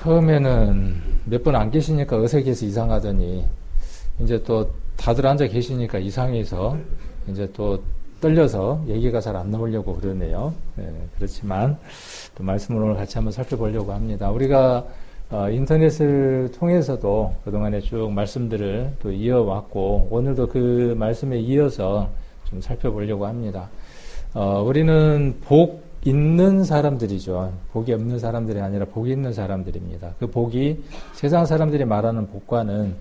처음에는 몇 분 안 계시니까 어색해서 이상하더니 이제 또 다들 앉아 계시니까 이상해서 이제 또 떨려서 얘기가 잘 안 나오려고 그러네요. 그렇지만 또 말씀을 오늘 같이 한번 살펴보려고 합니다. 우리가 인터넷을 통해서도 그동안에 쭉 말씀들을 또 이어왔고 오늘도 그 말씀에 이어서 좀 살펴보려고 합니다. 우리는 복 있는 사람들이죠. 복이 없는 사람들이 아니라 복이 있는 사람들입니다. 그 복이 세상 사람들이 말하는 복과는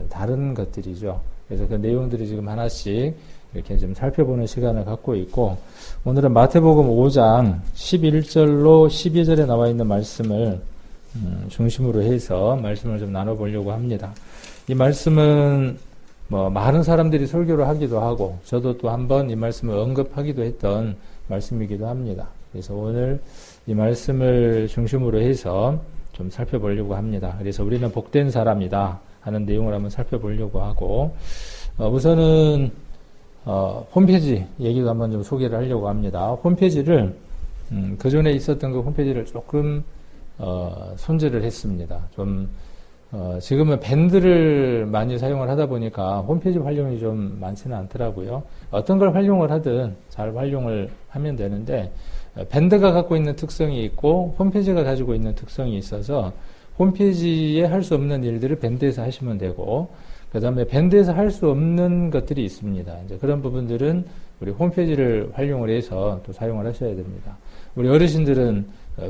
다른 것들이죠. 그래서 그 내용들이 지금 하나씩 이렇게 좀 살펴보는 시간을 갖고 있고, 오늘은 마태복음 5장 11절로 12절에 나와 있는 말씀을 중심으로 해서 말씀을 좀 나눠보려고 합니다. 이 말씀은 많은 사람들이 설교를 하기도 하고 저도 또 한번 이 말씀을 언급하기도 했던 말씀이기도 합니다. 그래서 오늘 이 말씀을 중심으로 해서 좀 살펴보려고 합니다. 그래서 우리는 복된 사람이다 하는 내용을 한번 살펴보려고 하고, 우선은 홈페이지 얘기도 한번 좀 소개를 하려고 합니다. 홈페이지를 그 전에 있었던 그 홈페이지를 조금 손질을 했습니다. 좀 지금은 밴드를 많이 사용을 하다 보니까 홈페이지 활용이 좀 많지는 않더라고요. 어떤 걸 활용을 하든 잘 활용을 하면 되는데, 밴드가 갖고 있는 특성이 있고 홈페이지가 가지고 있는 특성이 있어서 홈페이지에 할 수 없는 일들을 밴드에서 하시면 되고, 그 다음에 밴드에서 할 수 없는 것들이 있습니다. 이제 그런 부분들은 우리 홈페이지를 활용을 해서 또 사용을 하셔야 됩니다. 우리 어르신들은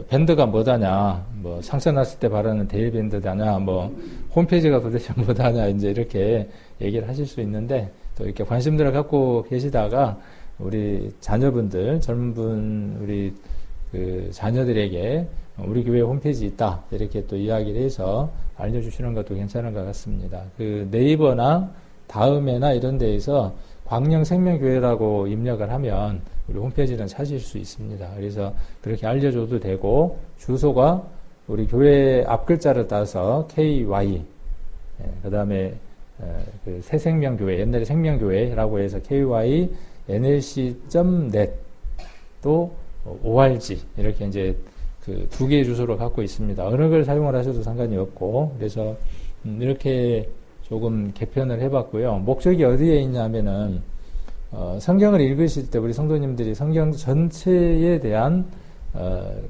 밴드가 뭐다냐, 상처 났을 때 바르는 데일 밴드다냐, 홈페이지가 도대체 뭐다냐, 이제 이렇게 얘기를 하실 수 있는데, 또 이렇게 관심들을 갖고 계시다가 우리 자녀분들, 젊은 분, 우리 그 자녀들에게 우리 교회 홈페이지 있다, 이렇게 또 이야기를 해서 알려주시는 것도 괜찮은 것 같습니다. 그 네이버나 다음에나 이런 데에서 광명생명교회라고 입력을 하면 우리 홈페이지는 찾으실 수 있습니다. 그래서 그렇게 알려줘도 되고, 주소가 우리 교회 앞글자를 따서 KY, 그 다음에 그 새생명교회, 옛날에 생명교회라고 해서 KY nlc.net 또 org, 이렇게 이제 그 두 개의 주소를 갖고 있습니다. 어느 걸 사용을 하셔도 상관이 없고, 그래서 이렇게 조금 개편을 해봤고요. 목적이 어디에 있냐면은 성경을 읽으실 때 우리 성도님들이 성경 전체에 대한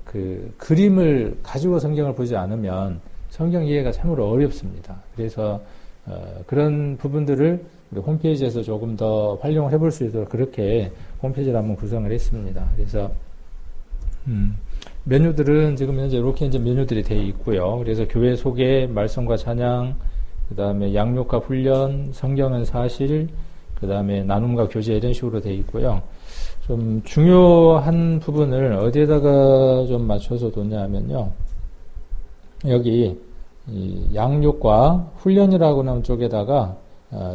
그 그림을 가지고 성경을 보지 않으면 성경 이해가 참으로 어렵습니다. 그래서 그런 부분들을 우리 홈페이지에서 조금 더 활용을 해볼 수 있도록 그렇게 홈페이지를 한번 구성을 했습니다. 그래서 메뉴들은 지금 현재 이렇게 이제 메뉴들이 되어 있고요. 그래서 교회 소개, 말씀과 찬양, 그 다음에 양육과 훈련, 성경은 사실, 그 다음에 나눔과 교제, 이런 식으로 되어 있고요. 좀 중요한 부분을 어디에다가 좀 맞춰서 뒀냐 하면요. 여기 이 양육과 훈련이라고 하는 쪽에다가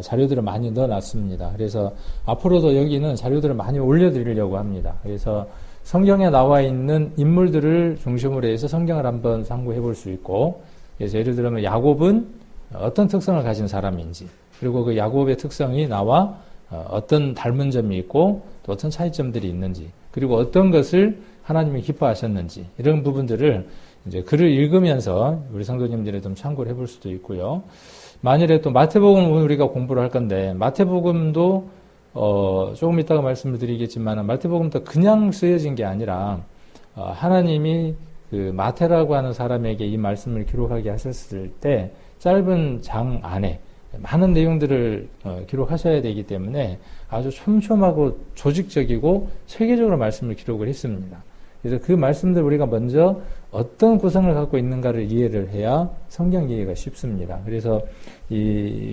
자료들을 많이 넣어놨습니다. 그래서 앞으로도 여기는 자료들을 많이 올려드리려고 합니다. 그래서 성경에 나와 있는 인물들을 중심으로 해서 성경을 한번 상고해 볼 수 있고, 그래서 예를 들면 야곱은 어떤 특성을 가진 사람인지, 그리고 그 야곱의 특성이 나와 어떤 닮은 점이 있고 또 어떤 차이점들이 있는지, 그리고 어떤 것을 하나님이 기뻐하셨는지, 이런 부분들을 이제 글을 읽으면서 우리 성도님들이 좀 참고를 해볼 수도 있고요. 만일에 또 마태복음 오늘 우리가 공부를 할 건데, 마태복음도 조금 이따가 말씀을 드리겠지만, 마태복음도 그냥 쓰여진 게 아니라 하나님이 그 마태라고 하는 사람에게 이 말씀을 기록하게 하셨을 때 짧은 장 안에 많은 내용들을 기록하셔야 되기 때문에 아주 촘촘하고 조직적이고 체계적으로 말씀을 기록을 했습니다. 그래서 그 말씀들 우리가 먼저 어떤 구성을 갖고 있는가를 이해를 해야 성경 이해가 쉽습니다. 그래서 이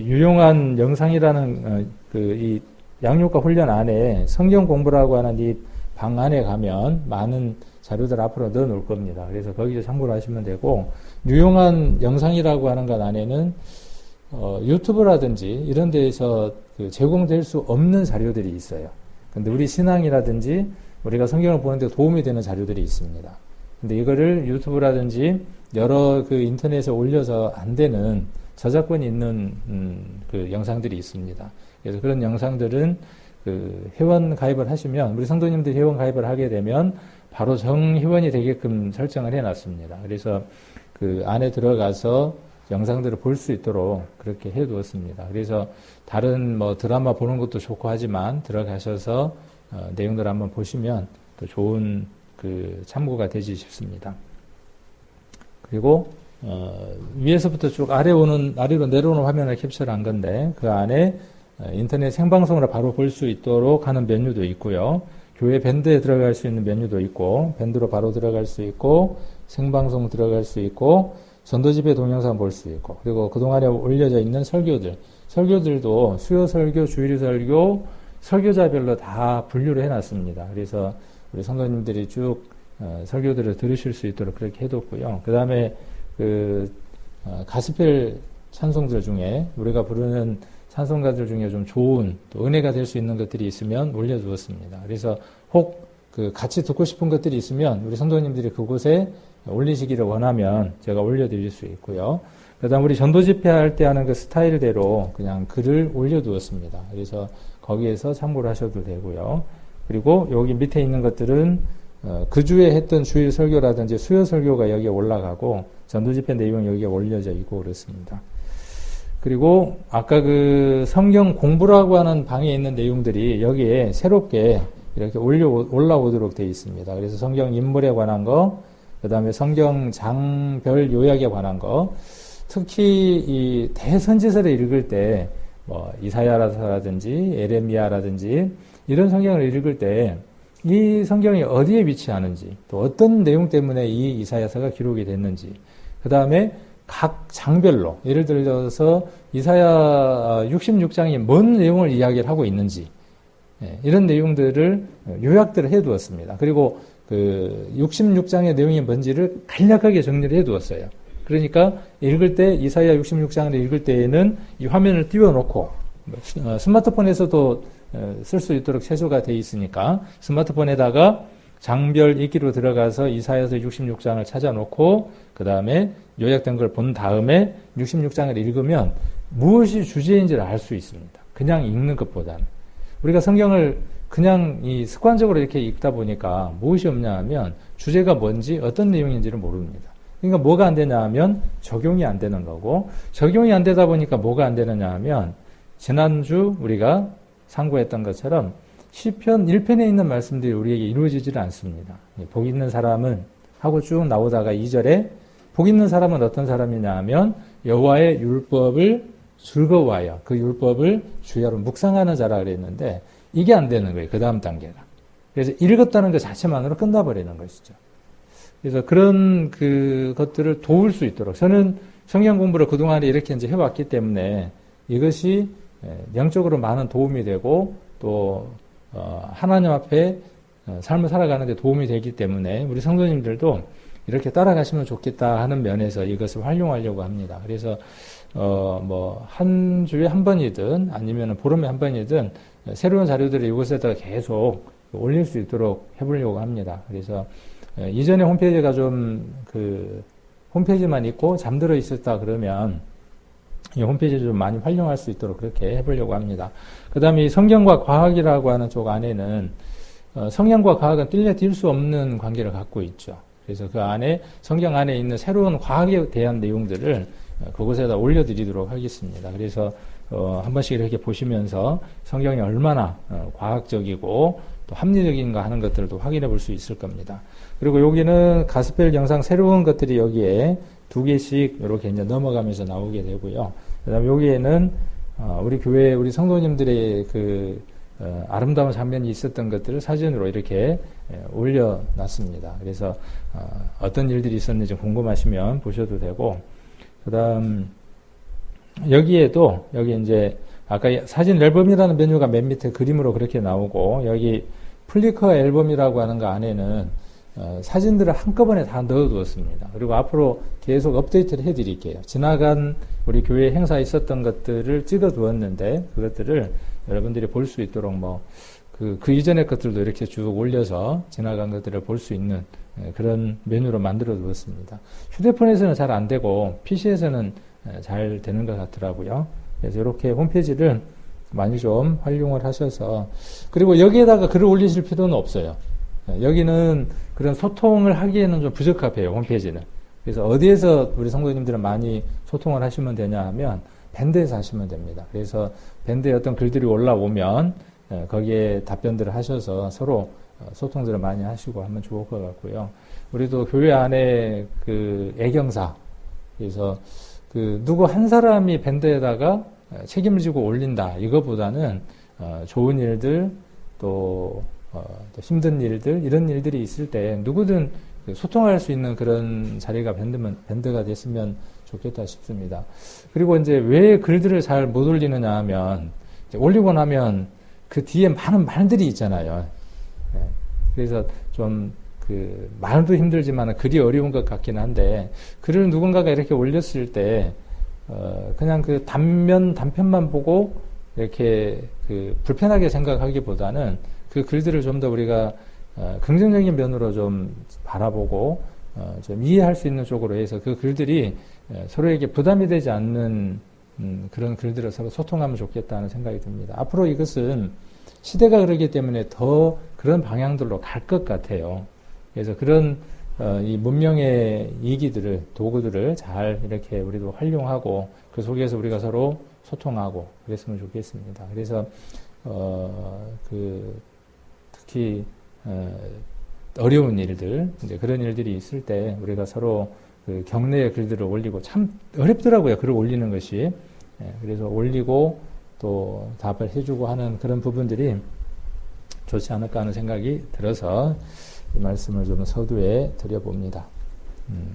유용한 영상이라는 이 양육과 훈련 안에 성경 공부라고 하는 이 방 안에 가면 많은 자료들 앞으로 넣어 놓을 겁니다. 그래서 거기서 참고를 하시면 되고, 유용한 영상이라고 하는 것 안에는 유튜브라든지 이런 데에서 제공될 수 없는 자료들이 있어요. 근데 우리 신앙이라든지 우리가 성경을 보는데 도움이 되는 자료들이 있습니다. 근데 이거를 유튜브라든지 여러 그 인터넷에 올려서 안 되는 저작권이 있는 그 영상들이 있습니다. 그래서 그런 영상들은 그 회원 가입을 하시면, 우리 성도님들이 회원 가입을 하게 되면 바로 정회원이 되게끔 설정을 해놨습니다. 그래서 그 안에 들어가서 영상들을 볼 수 있도록 그렇게 해두었습니다. 그래서 다른 뭐 드라마 보는 것도 좋고 하지만 들어가셔서 내용들 한번 보시면 또 좋은 그 참고가 되지 싶습니다. 그리고 위에서부터 쭉 아래로 내려오는 화면을 캡처를 한 건데 그 안에 인터넷 생방송으로 바로 볼 수 있도록 하는 메뉴도 있고요. 교회 밴드에 들어갈 수 있는 메뉴도 있고 밴드로 바로 들어갈 수 있고 생방송 들어갈 수 있고 전도집회 동영상 볼 수 있고 그리고 그동안에 올려져 있는 설교들도 수요 설교, 주일 설교, 설교자별로 다 분류를 해놨습니다. 그래서 우리 성도님들이 쭉 설교들을 들으실 수 있도록 그렇게 해뒀고요. 그 다음에 가스펠 찬송들 중에 우리가 부르는 찬송가들 중에 좀 좋은 또 은혜가 될 수 있는 것들이 있으면 올려두었습니다. 그래서 혹 같이 듣고 싶은 것들이 있으면 우리 성도님들이 그곳에 올리시기를 원하면 제가 올려드릴 수 있고요. 그 다음 우리 전도 집회할 때 하는 그 스타일대로 그냥 글을 올려두었습니다. 그래서 거기에서 참고를 하셔도 되고요. 그리고 여기 밑에 있는 것들은 그 주에 했던 주일 설교라든지 수요 설교가 여기에 올라가고 전도 집회 내용이 여기에 올려져 있고 그렇습니다. 그리고 아까 그 성경 공부라고 하는 방에 있는 내용들이 여기에 새롭게 이렇게 올라오도록 되어 있습니다. 그래서 성경 인물에 관한 거, 그 다음에 성경 장별 요약에 관한 거, 특히 이 대선지서를 읽을 때, 뭐, 이사야라든지, 에레미야라든지, 이런 성경을 읽을 때, 이 성경이 어디에 위치하는지, 또 어떤 내용 때문에 이 이사야서가 기록이 됐는지, 그 다음에 각 장별로, 예를 들어서 이사야 66장이 뭔 내용을 이야기를 하고 있는지, 이런 내용들을 요약들을 해 두었습니다. 그리고 그 66장의 내용이 뭔지를 간략하게 정리를 해 두었어요. 그러니까 읽을 때 이사야 66장을 읽을 때에는 이 화면을 띄워놓고 스마트폰에서도 쓸 수 있도록 최소가 되어 있으니까 스마트폰에다가 장별 읽기로 들어가서 이사야서 66장을 찾아놓고 그 다음에 요약된 걸 본 다음에 66장을 읽으면 무엇이 주제인지를 알 수 있습니다. 그냥 읽는 것보다는. 우리가 성경을 그냥 이 습관적으로 이렇게 읽다 보니까 무엇이 없냐 하면 주제가 뭔지 어떤 내용인지를 모릅니다. 그러니까 뭐가 안 되냐 하면 적용이 안 되는 거고 적용이 안 되다 보니까 뭐가 안 되느냐 하면 지난주 우리가 상고했던 것처럼 시편 1편에 있는 말씀들이 우리에게 이루어지지를 않습니다. 복 있는 사람은 하고 쭉 나오다가 2절에 복 있는 사람은 어떤 사람이냐 하면 여호와의 율법을 즐거워하여 그 율법을 주야로 묵상하는 자라 그랬는데 이게 안 되는 거예요. 그 다음 단계가. 그래서 읽었다는 것 자체만으로 끝나버리는 것이죠. 그래서 그런 것들을 도울 수 있도록 저는 성경 공부를 그동안에 이렇게 이제 해왔기 때문에 이것이 영적으로 많은 도움이 되고 또 하나님 앞에 삶을 살아가는 데 도움이 되기 때문에 우리 성도님들도 이렇게 따라가시면 좋겠다 하는 면에서 이것을 활용하려고 합니다. 그래서 뭐 한 주에 한 번이든 아니면 보름에 한 번이든 새로운 자료들을 이곳에다가 계속 올릴 수 있도록 해보려고 합니다. 그래서 이전에 홈페이지가 좀 홈페이지만 있고 잠들어 있었다 그러면 이 홈페이지를 좀 많이 활용할 수 있도록 그렇게 해보려고 합니다. 그 다음에 이 성경과 과학이라고 하는 쪽 안에는 성경과 과학은 뗄 수 없는 관계를 갖고 있죠. 그래서 그 안에 성경 안에 있는 새로운 과학에 대한 내용들을 그곳에다 올려드리도록 하겠습니다. 그래서 한 번씩 이렇게 보시면서 성경이 얼마나 과학적이고 또 합리적인가 하는 것들도 확인해 볼 수 있을 겁니다. 그리고 여기는 가스펠 영상 새로운 것들이 여기에 2개씩 이렇게 이제 넘어가면서 나오게 되고요. 그 다음에 여기에는 우리 교회 우리 성도님들의 아름다운 장면이 있었던 것들을 사진으로 이렇게 올려놨습니다. 그래서 어떤 일들이 있었는지 궁금하시면 보셔도 되고, 그 다음 여기에도 여기 이제 아까 사진 앨범이라는 메뉴가 맨 밑에 그림으로 그렇게 나오고 여기 플리커 앨범이라고 하는 거 안에는 사진들을 한꺼번에 다 넣어두었습니다. 그리고 앞으로 계속 업데이트를 해드릴게요. 지나간 우리 교회 행사에 있었던 것들을 찍어두었는데 그것들을 여러분들이 볼 수 있도록 그 이전의 것들도 이렇게 쭉 올려서 지나간 것들을 볼 수 있는 그런 메뉴로 만들어 두었습니다. 휴대폰에서는 잘 안 되고 PC에서는 잘 되는 것 같더라고요. 그래서 이렇게 홈페이지를 많이 좀 활용을 하셔서, 그리고 여기에다가 글을 올리실 필요는 없어요. 여기는 그런 소통을 하기에는 좀 부적합해요, 홈페이지는. 그래서 어디에서 우리 성도님들은 많이 소통을 하시면 되냐 하면 밴드에서 하시면 됩니다. 그래서 밴드에 어떤 글들이 올라오면 거기에 답변들을 하셔서 서로 소통들을 많이 하시고 하면 좋을 것 같고요. 우리도 교회 안에 그 애경사, 그래서 그 누구 한 사람이 밴드에다가 책임을 지고 올린다, 이거보다는 좋은 일들, 또 힘든 일들, 이런 일들이 있을 때 누구든 소통할 수 있는 그런 자리가 밴드가 됐으면 좋겠다 싶습니다. 그리고 이제 왜 글들을 잘 못 올리느냐 하면, 올리고 나면 그 뒤에 많은 말들이 있잖아요. 그래서 좀 말도 힘들지만 글이 어려운 것 같긴 한데, 글을 누군가가 이렇게 올렸을 때, 그냥 그 단편만 보고 이렇게 불편하게 생각하기보다는 그 글들을 좀 더 우리가 긍정적인 면으로 좀 바라보고 좀 이해할 수 있는 쪽으로 해서 그 글들이 서로에게 부담이 되지 않는 그런 글들을 서로 소통하면 좋겠다는 생각이 듭니다. 앞으로 이것은 시대가 그러기 때문에 더 그런 방향들로 갈 것 같아요. 그래서 그런 이 문명의 이기들을, 도구들을 잘 이렇게 우리도 활용하고 그 속에서 우리가 서로 소통하고 그랬으면 좋겠습니다. 그래서 특히 어려운 일들, 이제 그런 일들이 있을 때 우리가 서로 그 격려의 글들을 올리고, 참 어렵더라고요, 글을 올리는 것이. 그래서 올리고 또 답을 해주고 하는 그런 부분들이 좋지 않을까 하는 생각이 들어서 이 말씀을 좀 서두에 드려봅니다.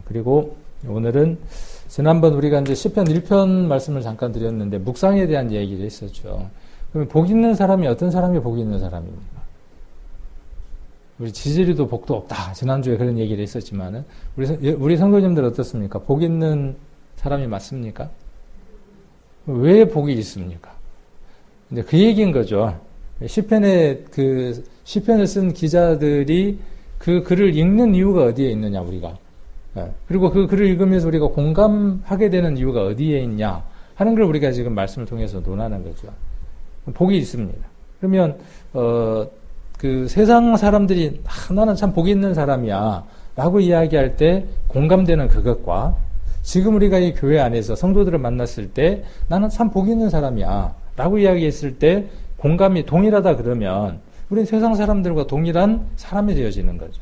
그리고 오늘은 지난번 우리가 이제 시편 1편 말씀을 잠깐 드렸는데 묵상에 대한 얘기를 했었죠. 그러면 복 있는 사람이 어떤 사람이 복 있는 사람입니까? 우리 지지리도 복도 없다. 지난주에 그런 얘기를 했었지만은 우리 성도님들 어떻습니까? 복 있는 사람이 맞습니까? 왜 복이 있습니까? 이제 그 얘기인 거죠. 시편을 쓴 기자들이 그 글을 읽는 이유가 어디에 있느냐, 우리가. 그리고 그 글을 읽으면서 우리가 공감하게 되는 이유가 어디에 있냐 하는 걸 우리가 지금 말씀을 통해서 논하는 거죠. 복이 있습니다. 그러면 그 세상 사람들이 나는 참 복이 있는 사람이야 라고 이야기할 때 공감되는 그것과, 지금 우리가 이 교회 안에서 성도들을 만났을 때 나는 참 복이 있는 사람이야 라고 이야기했을 때 공감이 동일하다 그러면 우리는 세상 사람들과 동일한 사람이 되어지는 거죠.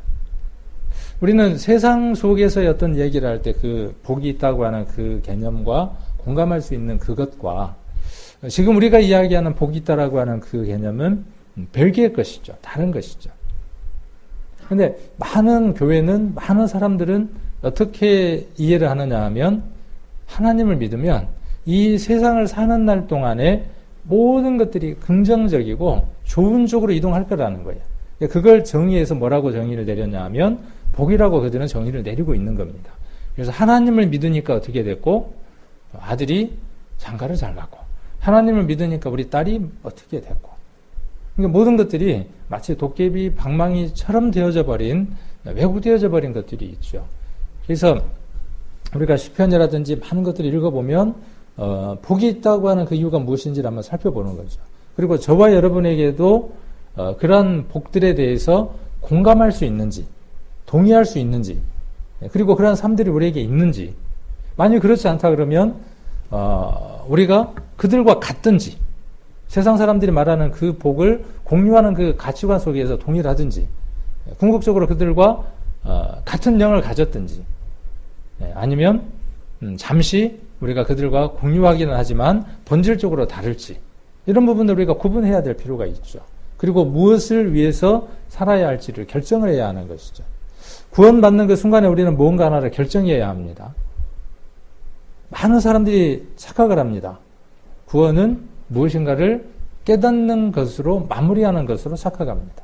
우리는 세상 속에서의 어떤 얘기를 할 때 그 복이 있다고 하는 그 개념과 공감할 수 있는 그것과, 지금 우리가 이야기하는 복이 있다라고 하는 그 개념은 별개의 것이죠. 다른 것이죠. 그런데 많은 교회는, 많은 사람들은 어떻게 이해를 하느냐 하면, 하나님을 믿으면 이 세상을 사는 날 동안에 모든 것들이 긍정적이고 좋은 쪽으로 이동할 거라는 거예요. 그걸 정의해서 뭐라고 정의를 내렸냐 하면 복이라고 그들은 정의를 내리고 있는 겁니다. 그래서 하나님을 믿으니까 어떻게 됐고, 아들이 장가를 잘 갔고, 하나님을 믿으니까 우리 딸이 어떻게 됐고, 그러니까 모든 것들이 마치 도깨비 방망이처럼 되어져 버린, 왜곡되어져 버린 것들이 있죠. 그래서 우리가 시편이라든지 많은 것들을 읽어보면 복이 있다고 하는 그 이유가 무엇인지를 한번 살펴보는 거죠. 그리고 저와 여러분에게도 그러한 복들에 대해서 공감할 수 있는지, 동의할 수 있는지, 그리고 그러한 삶들이 우리에게 있는지, 만약 그렇지 않다 그러면 우리가 그들과 같든지, 세상 사람들이 말하는 그 복을 공유하는 그 가치관 속에서 동일하든지, 궁극적으로 그들과 같은 영을 가졌든지, 아니면 잠시 우리가 그들과 공유하기는 하지만 본질적으로 다를지, 이런 부분을 우리가 구분해야 될 필요가 있죠. 그리고 무엇을 위해서 살아야 할지를 결정을 해야 하는 것이죠. 구원받는 그 순간에 우리는 무언가 하나를 결정해야 합니다. 많은 사람들이 착각을 합니다. 구원은 무엇인가를 깨닫는 것으로 마무리하는 것으로 착각합니다.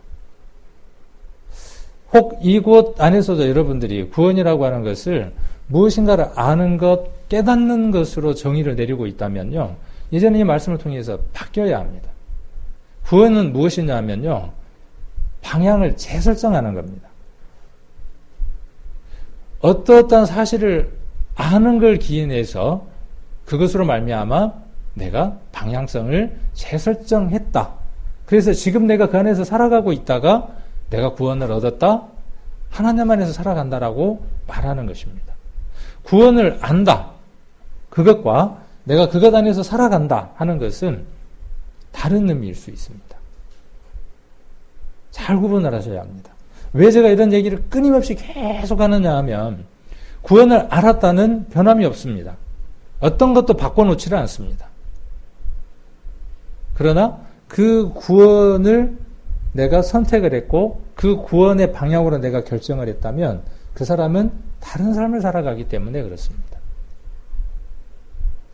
혹 이곳 안에서도 여러분들이 구원이라고 하는 것을 무엇인가를 아는 것, 깨닫는 것으로 정의를 내리고 있다면요, 이제는 이 말씀을 통해서 바뀌어야 합니다. 구원은 무엇이냐 하면요, 방향을 재설정하는 겁니다. 어떠한 사실을 아는 걸 기인해서 그것으로 말미암아 내가 방향성을 재설정했다. 그래서 지금 내가 그 안에서 살아가고 있다가 내가 구원을 얻었다, 하나님 안에서 살아간다라고 말하는 것입니다. 구원을 안다. 그것과 내가 그것 안에서 살아간다 하는 것은 다른 의미일 수 있습니다. 잘 구분을 하셔야 합니다. 왜 제가 이런 얘기를 끊임없이 계속 하느냐 하면 구원을 알았다는 변함이 없습니다. 어떤 것도 바꿔놓지를 않습니다. 그러나 그 구원을 내가 선택을 했고 그 구원의 방향으로 내가 결정을 했다면 그 사람은 다른 삶을 살아가기 때문에 그렇습니다.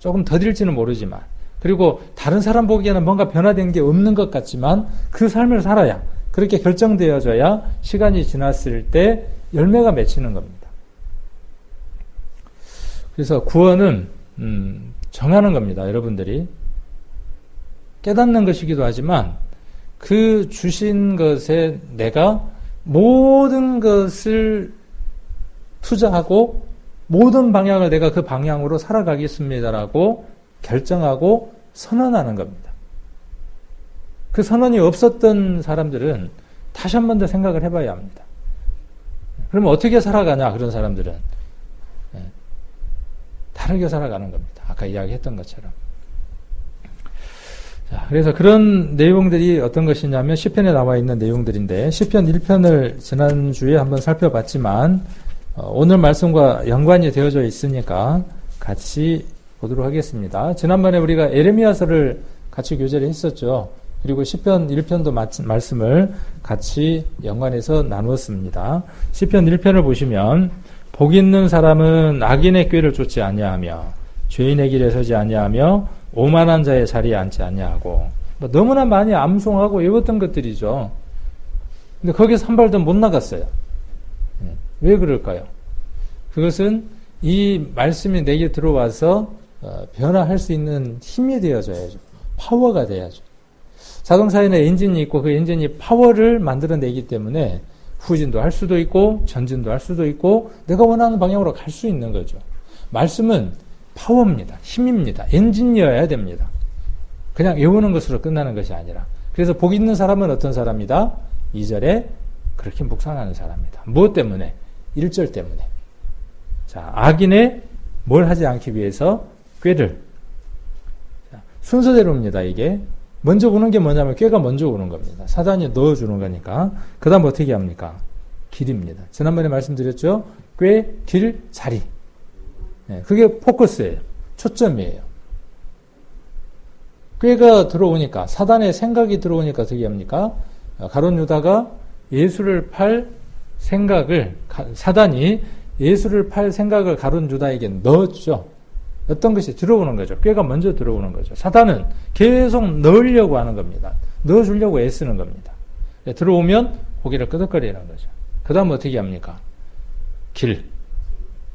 조금 더딜지는 모르지만 그리고 다른 사람 보기에는 뭔가 변화된 게 없는 것 같지만 그 삶을 살아야 그렇게 결정되어져야 시간이 지났을 때 열매가 맺히는 겁니다. 그래서 구원은 정하는 겁니다. 여러분들이 깨닫는 것이기도 하지만 그 주신 것에 내가 모든 것을 투자하고 모든 방향을 내가 그 방향으로 살아가겠습니다라고 결정하고 선언하는 겁니다. 그 선언이 없었던 사람들은 다시 한 번 더 생각을 해봐야 합니다. 그러면 어떻게 살아가냐 그런 사람들은 다르게 살아가는 겁니다. 아까 이야기했던 것처럼. 자, 그래서 그런 내용들이 어떤 것이냐면 시편에 나와 있는 내용들인데 시편 1편을 지난주에 한번 살펴봤지만 오늘 말씀과 연관이 되어져 있으니까 같이 보도록 하겠습니다. 지난번에 우리가 에레미야서를 같이 교제를 했었죠. 그리고 시편 1편도 말씀을 같이 연관해서 나누었습니다. 시편 1편을 보시면 복 있는 사람은 악인의 꾀를 쫓지 아니하며 죄인의 길에 서지 아니하며 오만한 자의 자리에 앉지 아니하고 너무나 많이 암송하고 외웠던 것들이죠. 근데 거기서 한 발도 못 나갔어요. 왜 그럴까요? 그것은 이 말씀이 내게 들어와서 변화할 수 있는 힘이 되어져야죠. 파워가 돼야죠. 자동차에는 엔진이 있고 그 엔진이 파워를 만들어내기 때문에 후진도 할 수도 있고 전진도 할 수도 있고 내가 원하는 방향으로 갈 수 있는 거죠. 말씀은 파워입니다. 힘입니다. 엔진이어야 됩니다. 그냥 외우는 것으로 끝나는 것이 아니라. 그래서 복 있는 사람은 어떤 사람이다? 2절에 그렇게 묵상하는 사람이다. 무엇 때문에? 1절 때문에. 자, 악인의 뭘 하지 않기 위해서 꾀를. 자, 순서대로입니다. 이게. 먼저 오는 게 뭐냐면 꾀가 먼저 오는 겁니다. 사단이 넣어주는 거니까. 그 다음 어떻게 합니까? 길입니다. 지난번에 말씀드렸죠? 꾀, 길, 자리. 네, 그게 포커스예요. 초점이에요. 꾀가 들어오니까 사단의 생각이 들어오니까 어떻게 합니까? 가룟 유다가 예수를 팔 생각을 사단이 예수를 팔 생각을 가룟 유다에게 넣었죠. 어떤 것이 들어오는 거죠. 꾀가 먼저 들어오는 거죠. 사단은 계속 넣으려고 하는 겁니다. 넣어주려고 애쓰는 겁니다. 들어오면 고개를 끄덕거리는 거죠. 그 다음 어떻게 합니까? 길.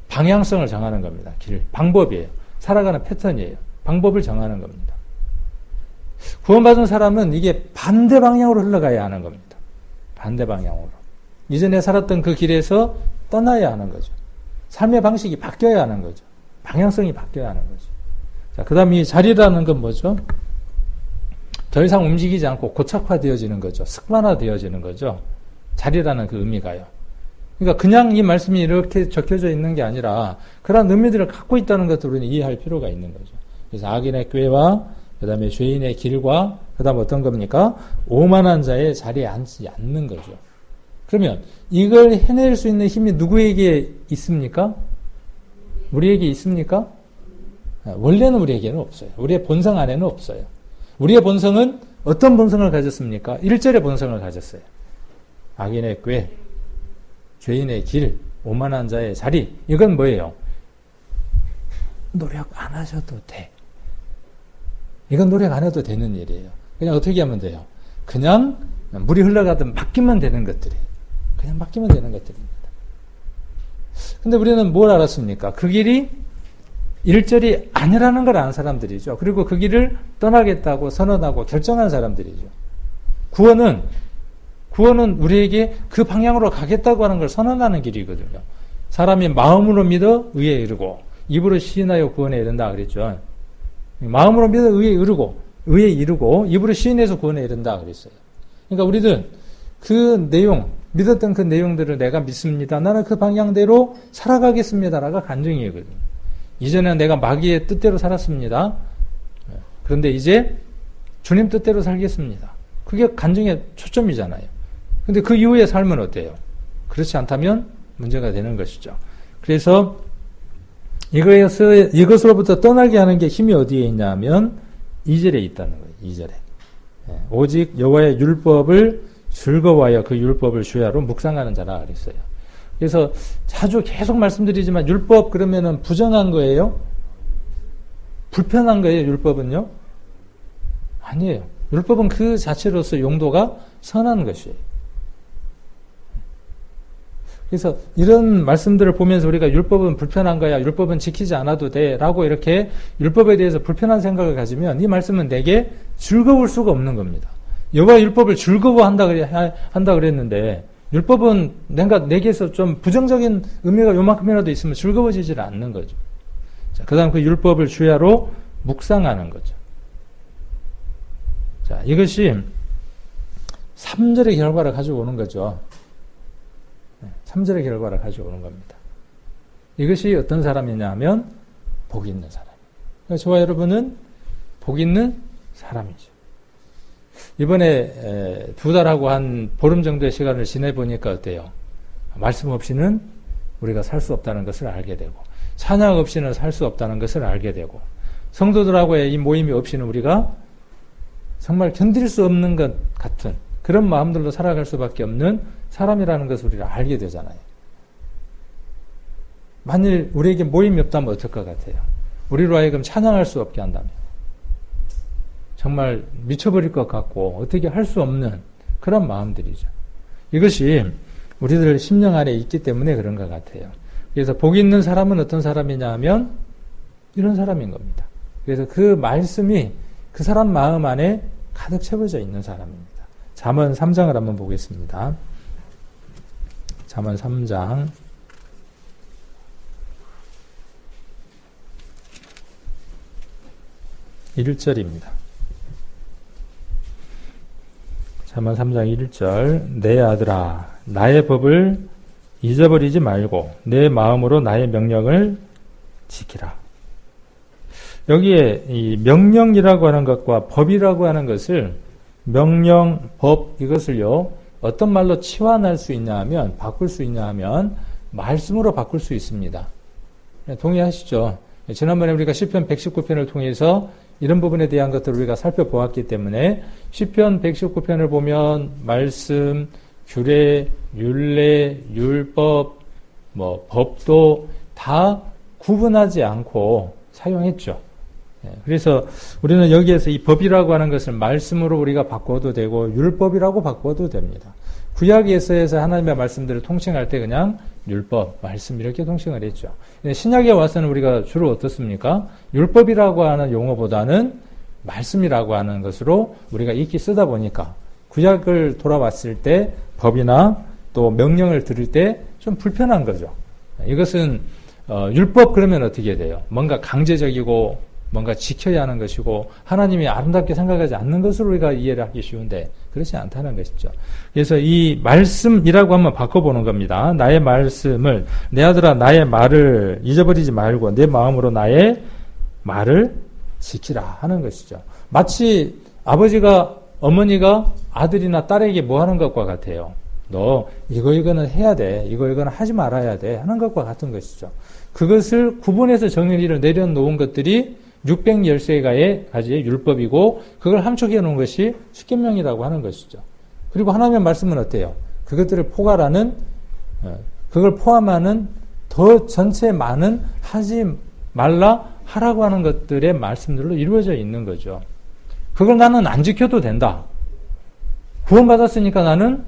방향성을 정하는 겁니다. 길. 방법이에요. 살아가는 패턴이에요. 방법을 정하는 겁니다. 구원받은 사람은 이게 반대 방향으로 흘러가야 하는 겁니다. 반대 방향으로. 이전에 살았던 그 길에서 떠나야 하는 거죠. 삶의 방식이 바뀌어야 하는 거죠. 방향성이 바뀌어야 하는 거죠. 자, 그 다음 이 자리라는 건 뭐죠? 더 이상 움직이지 않고 고착화되어지는 거죠. 습관화되어지는 거죠. 자리라는 그 의미가요. 그러니까 그냥 이 말씀이 이렇게 적혀져 있는 게 아니라 그런 의미들을 갖고 있다는 것을 우리는 이해할 필요가 있는 거죠. 그래서 악인의 꾀와 그 다음에 죄인의 길과 그 다음 어떤 겁니까? 오만한 자의 자리에 앉지 않는 거죠. 그러면 이걸 해낼 수 있는 힘이 누구에게 있습니까? 우리에게 있습니까? 원래는 우리에게는 없어요. 우리의 본성 안에는 없어요. 우리의 본성은 어떤 본성을 가졌습니까? 1절의 본성을 가졌어요. 악인의 꾀, 죄인의 길, 오만한 자의 자리. 이건 뭐예요? 노력 안 하셔도 돼. 이건 노력 안 해도 되는 일이에요. 그냥 어떻게 하면 돼요? 그냥 물이 흘러가듯 맡기면 되는 것들이에요. 그냥 맡기면 되는 것들입니다. 근데 우리는 뭘 알았습니까? 그 길이 1절이 아니라는 걸 아는 사람들이죠. 그리고 그 길을 떠나겠다고 선언하고 결정한 사람들이죠. 구원은 우리에게 그 방향으로 가겠다고 하는 걸 선언하는 길이거든요. 사람이 마음으로 믿어 의에 이르고 입으로 시인하여 구원에 이른다 그랬죠. 마음으로 믿어 의에 이르고 입으로 시인해서 구원에 이른다 그랬어요. 그러니까 우리는 그 내용, 믿었던 그 내용들을 내가 믿습니다. 나는 그 방향대로 살아가겠습니다라가 간증이거든요. 이전에는 내가 마귀의 뜻대로 살았습니다. 그런데 이제 주님 뜻대로 살겠습니다. 그게 간증의 초점이잖아요. 근데 그 이후의 삶은 어때요? 그렇지 않다면 문제가 되는 것이죠. 그래서 이것으로부터 떠나게 하는 게 힘이 어디에 있냐면 2절에 있다는 거예요. 2절에. 오직 여호와의 율법을 즐거워하여 그 율법을 주야로 묵상하는 자라 그랬어요. 그래서 자주 계속 말씀드리지만 율법 그러면은 부정한 거예요? 불편한 거예요, 율법은요? 아니에요. 율법은 그 자체로서 용도가 선한 것이에요. 그래서 이런 말씀들을 보면서 우리가 율법은 불편한 거야, 율법은 지키지 않아도 돼 라고 이렇게 율법에 대해서 불편한 생각을 가지면 이 말씀은 내게 즐거울 수가 없는 겁니다. 여호와 율법을 즐거워한다 그랬는데 율법은 내게서 좀 부정적인 의미가 요만큼이라도 있으면 즐거워지질 않는 거죠. 자, 그 다음 그 율법을 주야로 묵상하는 거죠. 자, 이것이 3절의 결과를 가지고 오는 거죠. 3절의 결과를 가지고 오는 겁니다. 이것이 어떤 사람이냐 하면 복 있는 사람이에요. 저와 여러분은 복 있는 사람이죠. 이번에 2달하고 한 보름 정도의 시간을 지내보니까 어때요? 말씀 없이는 우리가 살 수 없다는 것을 알게 되고 찬양 없이는 살 수 없다는 것을 알게 되고 성도들하고의 이 모임이 없이는 우리가 정말 견딜 수 없는 것 같은 그런 마음들로 살아갈 수밖에 없는 사람이라는 것을 우리가 알게 되잖아요. 만일 우리에게 모임이 없다면 어떨 것 같아요? 우리로 하여금 찬양할 수 없게 한다면 정말 미쳐버릴 것 같고 어떻게 할 수 없는 그런 마음들이죠. 이것이 우리들 심령 안에 있기 때문에 그런 것 같아요. 그래서 복 있는 사람은 어떤 사람이냐 하면 이런 사람인 겁니다. 그래서 그 말씀이 그 사람 마음 안에 가득 채워져 있는 사람입니다. 잠언 3장을 한번 보겠습니다. 잠언 3장 1절입니다. 잠언 3장 1절 내 아들아 나의 법을 잊어버리지 말고 내 마음으로 나의 명령을 지키라. 여기에 이 명령이라고 하는 것과 법이라고 하는 것을 명령, 법 이것을요 어떤 말로 치환할 수 있냐 하면 바꿀 수 있냐 하면 말씀으로 바꿀 수 있습니다. 동의하시죠? 지난번에 우리가 시편 119편을 통해서 이런 부분에 대한 것들을 우리가 살펴보았기 때문에 시편 119편을 보면 말씀, 규례, 율례, 율법, 법도 다 구분하지 않고 사용했죠. 그래서 우리는 여기에서 이 법이라고 하는 것을 말씀으로 우리가 바꿔도 되고 율법이라고 바꿔도 됩니다. 구약에서에서 하나님의 말씀들을 통칭할 때 그냥 율법, 말씀 이렇게 통칭을 했죠. 신약에 와서는 우리가 주로 어떻습니까? 율법이라고 하는 용어보다는 말씀이라고 하는 것으로 우리가 익히 쓰다 보니까 구약을 돌아왔을 때 법이나 또 명령을 들을 때 좀 불편한 거죠. 이것은 율법 그러면 어떻게 돼요? 뭔가 강제적이고 뭔가 지켜야 하는 것이고 하나님이 아름답게 생각하지 않는 것으로 우리가 이해를 하기 쉬운데 그렇지 않다는 것이죠. 그래서 이 말씀이라고 한번 바꿔보는 겁니다. 나의 말씀을 내 아들아 나의 말을 잊어버리지 말고 내 마음으로 나의 말을 지키라 하는 것이죠. 마치 아버지가 어머니가 아들이나 딸에게 뭐 하는 것과 같아요. 너 이거는 해야 돼. 이거는 하지 말아야 돼. 하는 것과 같은 것이죠. 그것을 구분해서 정의를 내려놓은 것들이 613가지의 율법이고 그걸 함축해 놓은 것이 십계명이라고 하는 것이죠. 그리고 하나님의 말씀은 어때요? 그것들을 포괄하는 그걸 포함하는 더 전체 많은 하지 말라 하라고 하는 것들의 말씀들로 이루어져 있는 거죠. 그걸 나는 안 지켜도 된다. 구원받았으니까 나는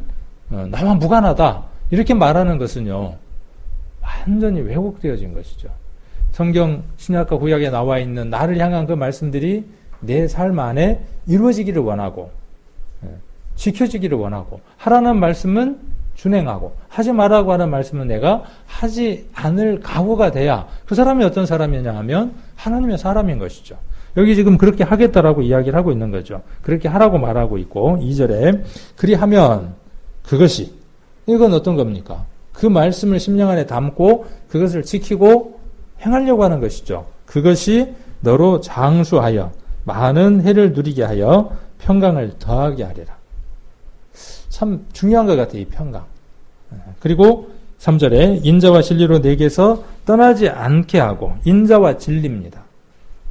나와 무관하다. 이렇게 말하는 것은요. 완전히 왜곡되어진 것이죠. 성경 신약과 구약에 나와 있는 나를 향한 그 말씀들이 내 삶 안에 이루어지기를 원하고 지켜지기를 원하고 하라는 말씀은 준행하고 하지 말라고 하는 말씀은 내가 하지 않을 각오가 돼야 그 사람이 어떤 사람이냐 하면 하나님의 사람인 것이죠. 여기 지금 그렇게 하겠다라고 이야기를 하고 있는 거죠. 그렇게 하라고 말하고 있고 2절에 그리하면 그것이 이건 어떤 겁니까? 그 말씀을 심령 안에 담고 그것을 지키고 행하려고 하는 것이죠. 그것이 너로 장수하여 많은 해를 누리게 하여 평강을 더하게 하리라. 참 중요한 것 같아요, 이 평강. 그리고 3절에 인자와 진리로 내게서 떠나지 않게 하고, 인자와 진리입니다.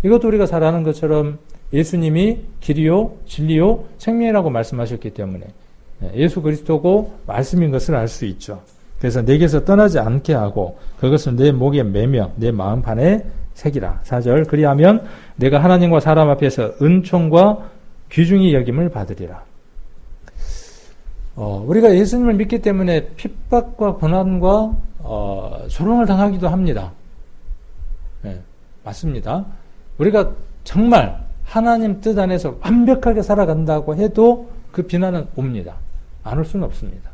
이것도 우리가 잘 아는 것처럼 예수님이 길이요 진리요 생명이라고 말씀하셨기 때문에 예수 그리스도고 말씀인 것을 알 수 있죠. 그래서 내게서 떠나지 않게 하고 그것을 내 목에 매며 내 마음판에 새기라. 4절 그리하면 내가 하나님과 사람 앞에서 은총과 귀중히 여김을 받으리라. 우리가 예수님을 믿기 때문에 핍박과 고난과 조롱을 당하기도 합니다. 네, 맞습니다. 우리가 정말 하나님 뜻 안에서 완벽하게 살아간다고 해도 그 비난은 옵니다. 안 올 수는 없습니다.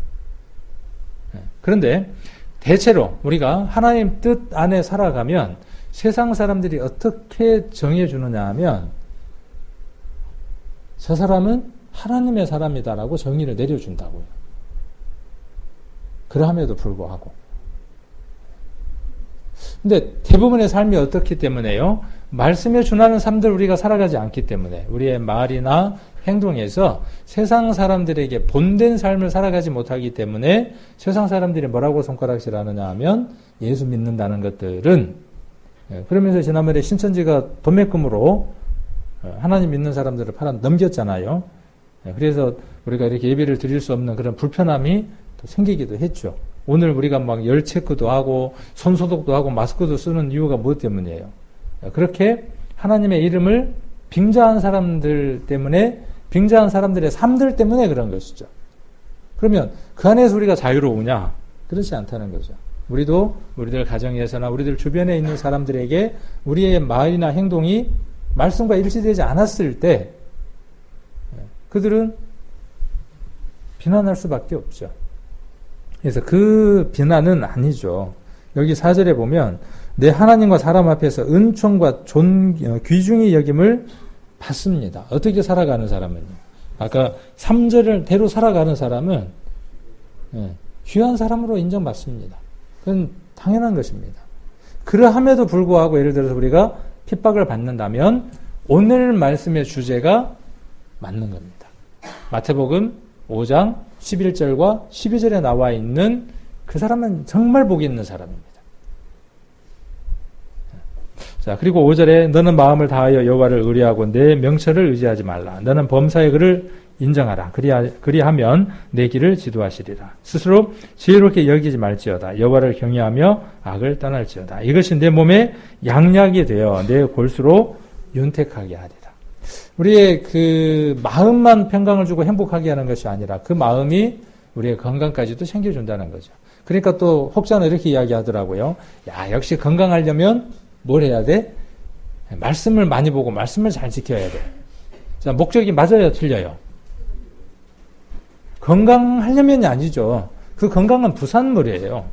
네, 그런데 대체로 우리가 하나님 뜻 안에 살아가면 세상 사람들이 어떻게 정해주느냐 하면 저 사람은 하나님의 사람이다라고 정의를 내려준다고요. 그러함에도 불구하고. 근데 대부분의 삶이 어떻기 때문에요? 말씀에 준하는 삶들 우리가 살아가지 않기 때문에 우리의 말이나 행동에서 세상 사람들에게 본된 삶을 살아가지 못하기 때문에 세상 사람들이 뭐라고 손가락질하느냐 하면 예수 믿는다는 것들은 그러면서 지난번에 신천지가 도매금으로 하나님 믿는 사람들을 팔아 넘겼잖아요. 그래서 우리가 이렇게 예배를 드릴 수 없는 그런 불편함이 또 생기기도 했죠. 오늘 우리가 막 열 체크도 하고 손소독도 하고 마스크도 쓰는 이유가 무엇 때문이에요? 그렇게 하나님의 이름을 빙자한 사람들 때문에, 빙자한 사람들의 삶들 때문에 그런 것이죠. 그러면 그 안에서 우리가 자유로우냐? 그렇지 않다는 거죠. 우리도 우리들 가정에서나 우리들 주변에 있는 사람들에게 우리의 말이나 행동이 말씀과 일치되지 않았을 때 그들은 비난할 수밖에 없죠. 그래서 그 비난은 아니죠. 여기 4절에 보면 내 하나님과 사람 앞에서 은총과 귀중히 여김을 받습니다. 어떻게 살아가는 사람은요? 아까 3절을 대로 살아가는 사람은 귀한 사람으로 인정받습니다. 그건 당연한 것입니다. 그러함에도 불구하고 예를 들어서 우리가 핍박을 받는다면 오늘 말씀의 주제가 맞는 겁니다. 마태복음 5장 11절과 12절에 나와 있는 그 사람은 정말 복이 있는 사람입니다. 자, 그리고 5절에 너는 마음을 다하여 여호와를 의뢰하고 내 명철을 의지하지 말라. 너는 범사의 그를 인정하라. 그리하면 내 길을 지도하시리라. 스스로 지혜롭게 여기지 말지어다. 여호와를 경외하며 악을 떠날지어다. 이것이 내 몸에 양약이 되어 내 골수로 윤택하게 하리라. 우리의 그 마음만 평강을 주고 행복하게 하는 것이 아니라 그 마음이 우리의 건강까지도 챙겨준다는 거죠. 그러니까 또 혹자는 이렇게 이야기하더라고요. 야, 역시 건강하려면 뭘 해야 돼? 말씀을 많이 보고 말씀을 잘 지켜야 돼. 자, 목적이 맞아요, 틀려요? 건강하려면이 아니죠. 그 건강은 부산물이에요.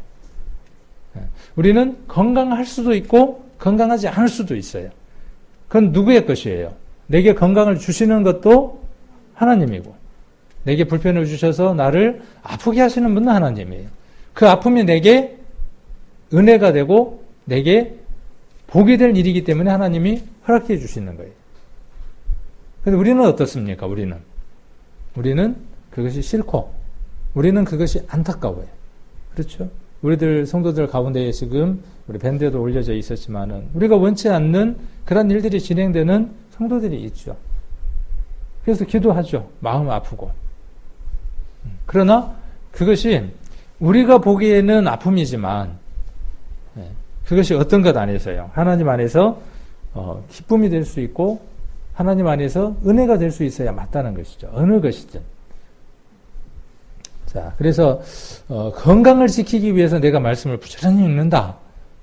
우리는 건강할 수도 있고 건강하지 않을 수도 있어요. 그건 누구의 것이에요? 내게 건강을 주시는 것도 하나님이고 내게 불편을 주셔서 나를 아프게 하시는 분은 하나님이에요. 그 아픔이 내게 은혜가 되고 내게 복이 될 일이기 때문에 하나님이 허락해 주시는 거예요. 그런데 우리는 어떻습니까? 우리는 그것이 싫고 우리는 그것이 안타까워요. 그렇죠? 우리들 성도들 가운데에 지금 우리 밴드에도 올려져 있었지만은 우리가 원치 않는 그런 일들이 진행되는 성도들이 있죠. 그래서 기도하죠. 마음 아프고. 그러나 그것이 우리가 보기에는 아픔이지만 그것이 어떤 것 안에서요. 하나님 안에서 기쁨이 될 수 있고 하나님 안에서 은혜가 될 수 있어야 맞다는 것이죠. 어느 것이든. 자, 그래서 건강을 지키기 위해서 내가 말씀을 부지런히 읽는다.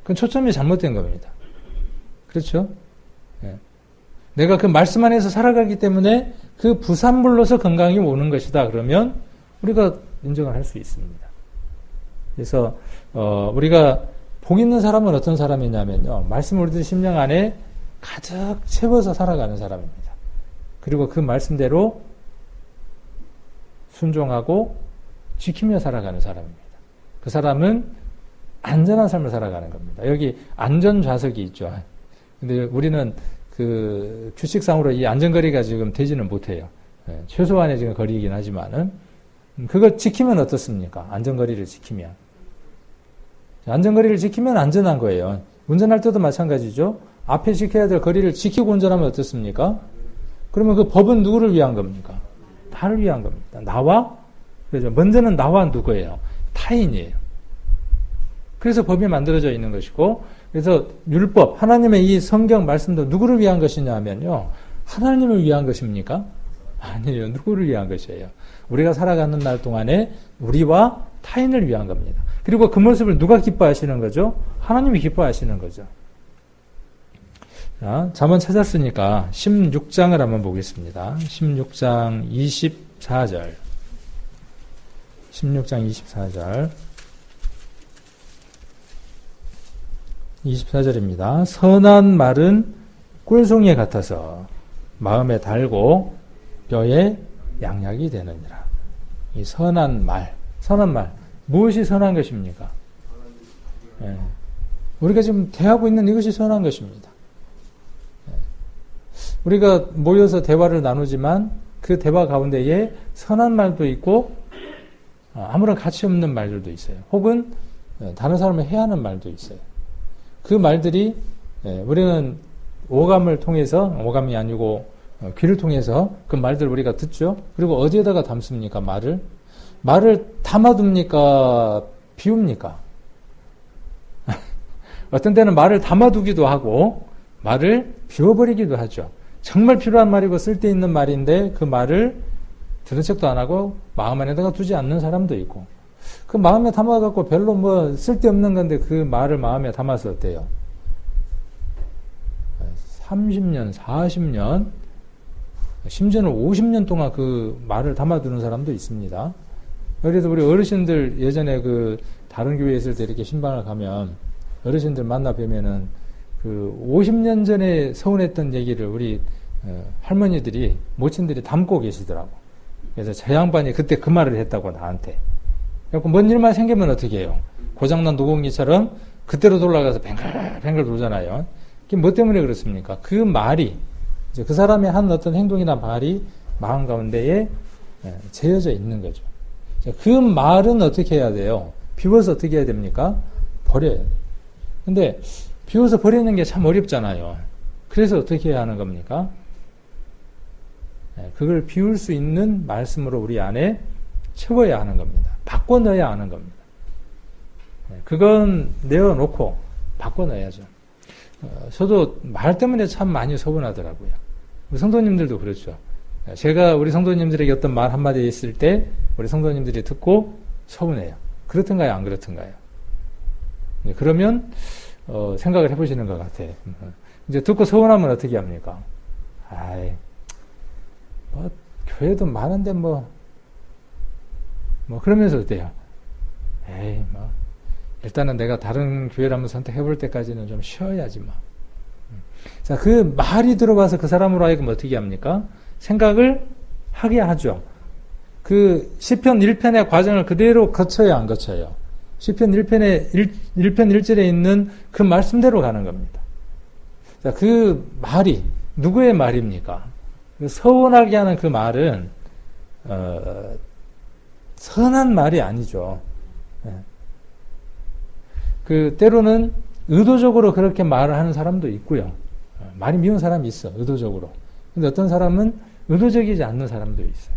그건 초점이 잘못된 겁니다. 그렇죠? 내가 그 말씀 안에서 살아가기 때문에 그 부산물로서 건강이 오는 것이다. 그러면 우리가 인정을 할 수 있습니다. 그래서 우리가 복 있는 사람은 어떤 사람이냐면요. 말씀 우리들 심령 안에 가득 채워서 살아가는 사람입니다. 그리고 그 말씀대로 순종하고 지키며 살아가는 사람입니다. 그 사람은 안전한 삶을 살아가는 겁니다. 여기 안전좌석이 있죠. 근데 우리는 그 규칙상으로 이 안전거리가 지금 되지는 못해요. 최소한의 지금 거리이긴 하지만은 그걸 지키면 어떻습니까? 안전거리를 지키면. 안전거리를 지키면 안전한 거예요. 운전할 때도 마찬가지죠. 앞에 지켜야 될 거리를 지키고 운전하면 어떻습니까? 그러면 그 법은 누구를 위한 겁니까? 나를 위한 겁니다. 나와? 그죠? 먼저는 나와 누구예요? 타인이에요. 그래서 법이 만들어져 있는 것이고, 그래서 율법, 하나님의 이 성경 말씀도 누구를 위한 것이냐 하면요. 하나님을 위한 것입니까? 아니에요. 누구를 위한 것이에요. 우리가 살아가는 날 동안에 우리와 타인을 위한 겁니다. 그리고 그 모습을 누가 기뻐하시는 거죠? 하나님이 기뻐하시는 거죠. 자, 잠언 찾았으니까 16장을 한번 보겠습니다. 16장 24절. 16장 24절. 24절입니다. 선한 말은 꿀송이에 같아서 마음에 달고 뼈에 양약이 되느니라. 이 선한 말. 무엇이 선한 것입니까? 예. 우리가 지금 대하고 있는 이것이 선한 것입니다. 예. 우리가 모여서 대화를 나누지만 그 대화 가운데에 선한 말도 있고 아무런 가치 없는 말들도 있어요. 혹은 다른 사람을 해하는 말도 있어요. 그 말들이 우리는 오감을 통해서, 오감이 아니고 귀를 통해서 그 말들을 우리가 듣죠. 그리고 어디에다가 담습니까? 말을 담아둡니까? 비웁니까? 어떤 때는 말을 담아두기도 하고 말을 비워버리기도 하죠. 정말 필요한 말이고 쓸데있는 말인데 그 말을 들은 척도 안 하고 마음 안에다가 두지 않는 사람도 있고, 그 마음에 담아갖고 별로 뭐 쓸데없는 건데 그 말을 마음에 담아서 어때요? 30년, 40년, 심지어는 50년 동안 그 말을 담아두는 사람도 있습니다. 그래서 우리 어르신들 예전에 그 다른 교회에 있을 때 이렇게 신방을 가면 어르신들 만나 뵈면은 그 50년 전에 서운했던 얘기를 우리 할머니들이, 모친들이 담고 계시더라고. 그래서 저 양반이 그때 그 말을 했다고 나한테. 그래서 뭔 일만 생기면 어떻게 해요? 고장난 노공기처럼 그때로 돌아가서 뱅글뱅글 돌잖아요. 그게 뭐 때문에 그렇습니까? 그 말이, 이제 그 사람의 한 어떤 행동이나 말이 마음 가운데에 재어져 있는 거죠. 그 말은 어떻게 해야 돼요? 비워서 어떻게 해야 됩니까? 버려야 돼요. 근데 비워서 버리는 게 참 어렵잖아요. 그래서 어떻게 해야 하는 겁니까? 그걸 비울 수 있는 말씀으로 우리 안에 채워야 하는 겁니다. 바꿔 넣어야 하는 겁니다. 그건 내어놓고 바꿔 넣어야죠. 저도 말 때문에 참 많이 서운하더라고요. 우리 성도님들도 그렇죠. 제가 우리 성도님들에게 어떤 말 한마디 했을 때 우리 성도님들이 듣고 서운해요. 그렇던가요? 안 그렇던가요? 그러면 생각을 해보시는 것 같아요. 이제 듣고 서운하면 어떻게 합니까? 아이, 뭐 교회도 많은데 뭐 그러면서 어때요? 에이, 뭐 일단은 내가 다른 교회를 한번 선택해볼 때까지는 좀 쉬어야지 뭐. 자, 그 말이 들어와서 그 사람으로 하여금 어떻게 합니까? 생각을 하게 하죠. 그 시편 1편의 과정을 그대로 거쳐요, 안 거쳐요? 시편 1편 1절에 있는 그 말씀대로 가는 겁니다. 자, 그 말이 누구의 말입니까? 서운하게 하는 그 말은 선한 말이 아니죠. 그 때로는 의도적으로 그렇게 말을 하는 사람도 있고요. 말이 미운 사람이 있어, 의도적으로. 근데 어떤 사람은 의도적이지 않는 사람도 있어요.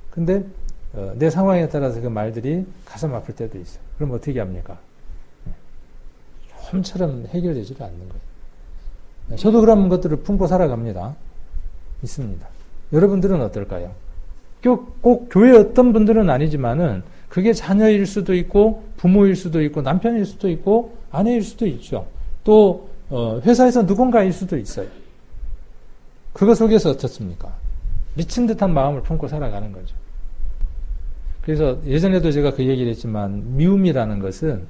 근데 내 상황에 따라서 그 말들이 가슴 아플 때도 있어요. 그럼 어떻게 합니까? 좀처럼 해결되지도 않는 거예요. 저도 그런 것들을 품고 살아갑니다. 있습니다. 여러분들은 어떨까요? 꼭 교회 어떤 분들은 아니지만은 그게 자녀일 수도 있고 부모일 수도 있고 남편일 수도 있고 아내일 수도 있죠. 또 회사에서 누군가일 수도 있어요. 그거 속에서 어떻습니까? 미친 듯한 마음을 품고 살아가는 거죠. 그래서 예전에도 제가 그 얘기를 했지만 미움이라는 것은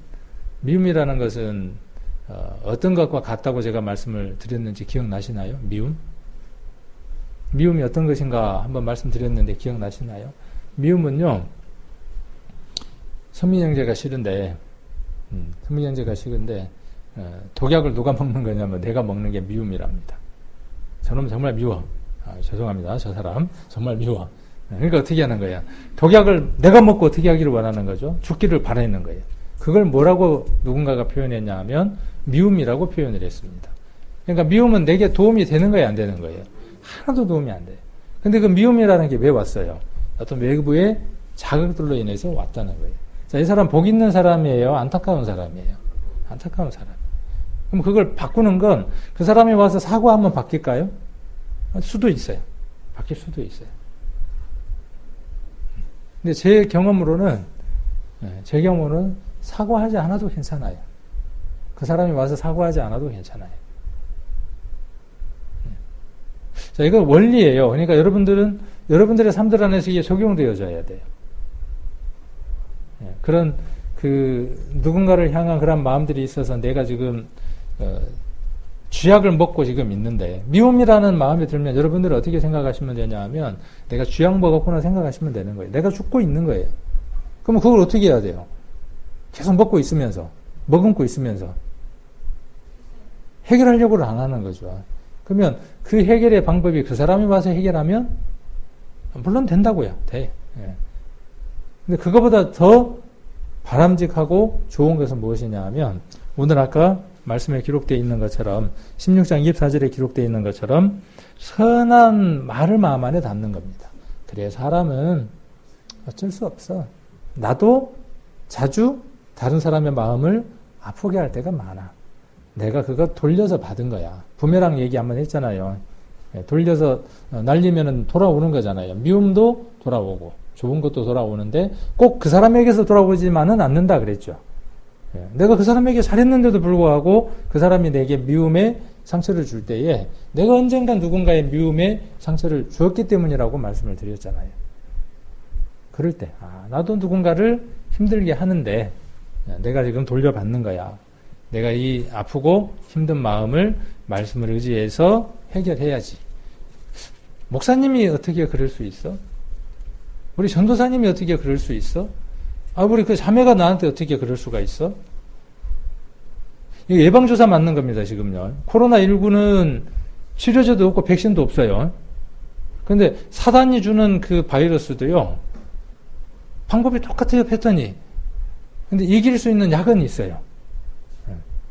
어떤 것과 같다고 제가 말씀을 드렸는지 기억나시나요? 미움이 어떤 것인가 한번 말씀드렸는데 기억나시나요? 미움은요, 선민형제가 싫은데, 선민형제가 싫은데, 독약을 누가 먹는 거냐면 내가 먹는 게 미움이랍니다. 저놈 정말 미워. 죄송합니다. 저 사람 정말 미워. 그러니까 어떻게 하는 거야? 독약을 내가 먹고 어떻게 하기를 원하는 거죠? 죽기를 바라는 거예요. 그걸 뭐라고 누군가가 표현했냐 하면 미움이라고 표현을 했습니다. 그러니까 미움은 내게 도움이 되는 거예요, 안 되는 거예요? 하나도 도움이 안 돼요. 근데 그 미움이라는 게 왜 왔어요? 어떤 외부의 자극들로 인해서 왔다는 거예요. 자, 이 사람 복 있는 사람이에요? 안타까운 사람이에요? 안타까운 사람. 그럼 그걸 바꾸는 건 그 사람이 와서 사과하면 바뀔까요? 수도 있어요. 바뀔 수도 있어요. 근데 제 경험으로는 사과하지 않아도 괜찮아요. 그 사람이 와서 사과하지 않아도 괜찮아요. 자, 이거 원리예요. 그러니까 여러분들의 삶들 안에서 이게 적용되어져야 돼요. 그런 누군가를 향한 그런 마음들이 있어서 내가 지금 쥐약을 먹고 지금 있는데 미움이라는 마음이 들면 여러분들은 어떻게 생각하시면 되냐 하면 내가 쥐약 먹었구나 생각하시면 되는 거예요. 내가 죽고 있는 거예요. 그럼 그걸 어떻게 해야 돼요? 계속 먹고 있으면서 머금고 있으면서 해결하려고는 안 하는 거죠. 그러면 그 해결의 방법이 그 사람이 와서 해결하면 물론 된다고요. 돼. 근데 그거보다 더 바람직하고 좋은 것은 무엇이냐 하면 오늘 아까 말씀에 기록되어 있는 것처럼 16장 24절에 기록되어 있는 것처럼 선한 말을 마음 안에 담는 겁니다. 그래 사람은 어쩔 수 없어. 나도 자주 다른 사람의 마음을 아프게 할 때가 많아. 내가 그거 돌려서 받은 거야. 부메랑 얘기 한번 했잖아요. 돌려서 날리면 돌아오는 거잖아요. 미움도 돌아오고 좋은 것도 돌아오는데 꼭 그 사람에게서 돌아오지만은 않는다 그랬죠. 내가 그 사람에게 잘했는데도 불구하고 그 사람이 내게 미움의 상처를 줄 때에 내가 언젠가 누군가의 미움의 상처를 주었기 때문이라고 말씀을 드렸잖아요. 그럴 때 나도 누군가를 힘들게 하는데 내가 지금 돌려받는 거야. 내가 이 아프고 힘든 마음을 말씀을 의지해서 해결해야지. 목사님이 어떻게 그럴 수 있어? 우리 전도사님이 어떻게 그럴 수 있어? 우리 그 자매가 나한테 어떻게 그럴 수가 있어? 이거 예방주사 맞는 겁니다, 지금요. 코로나19는 치료제도 없고 백신도 없어요. 근데 사단이 주는 그 바이러스도요, 방법이 똑같아요, 패턴이. 근데 이길 수 있는 약은 있어요.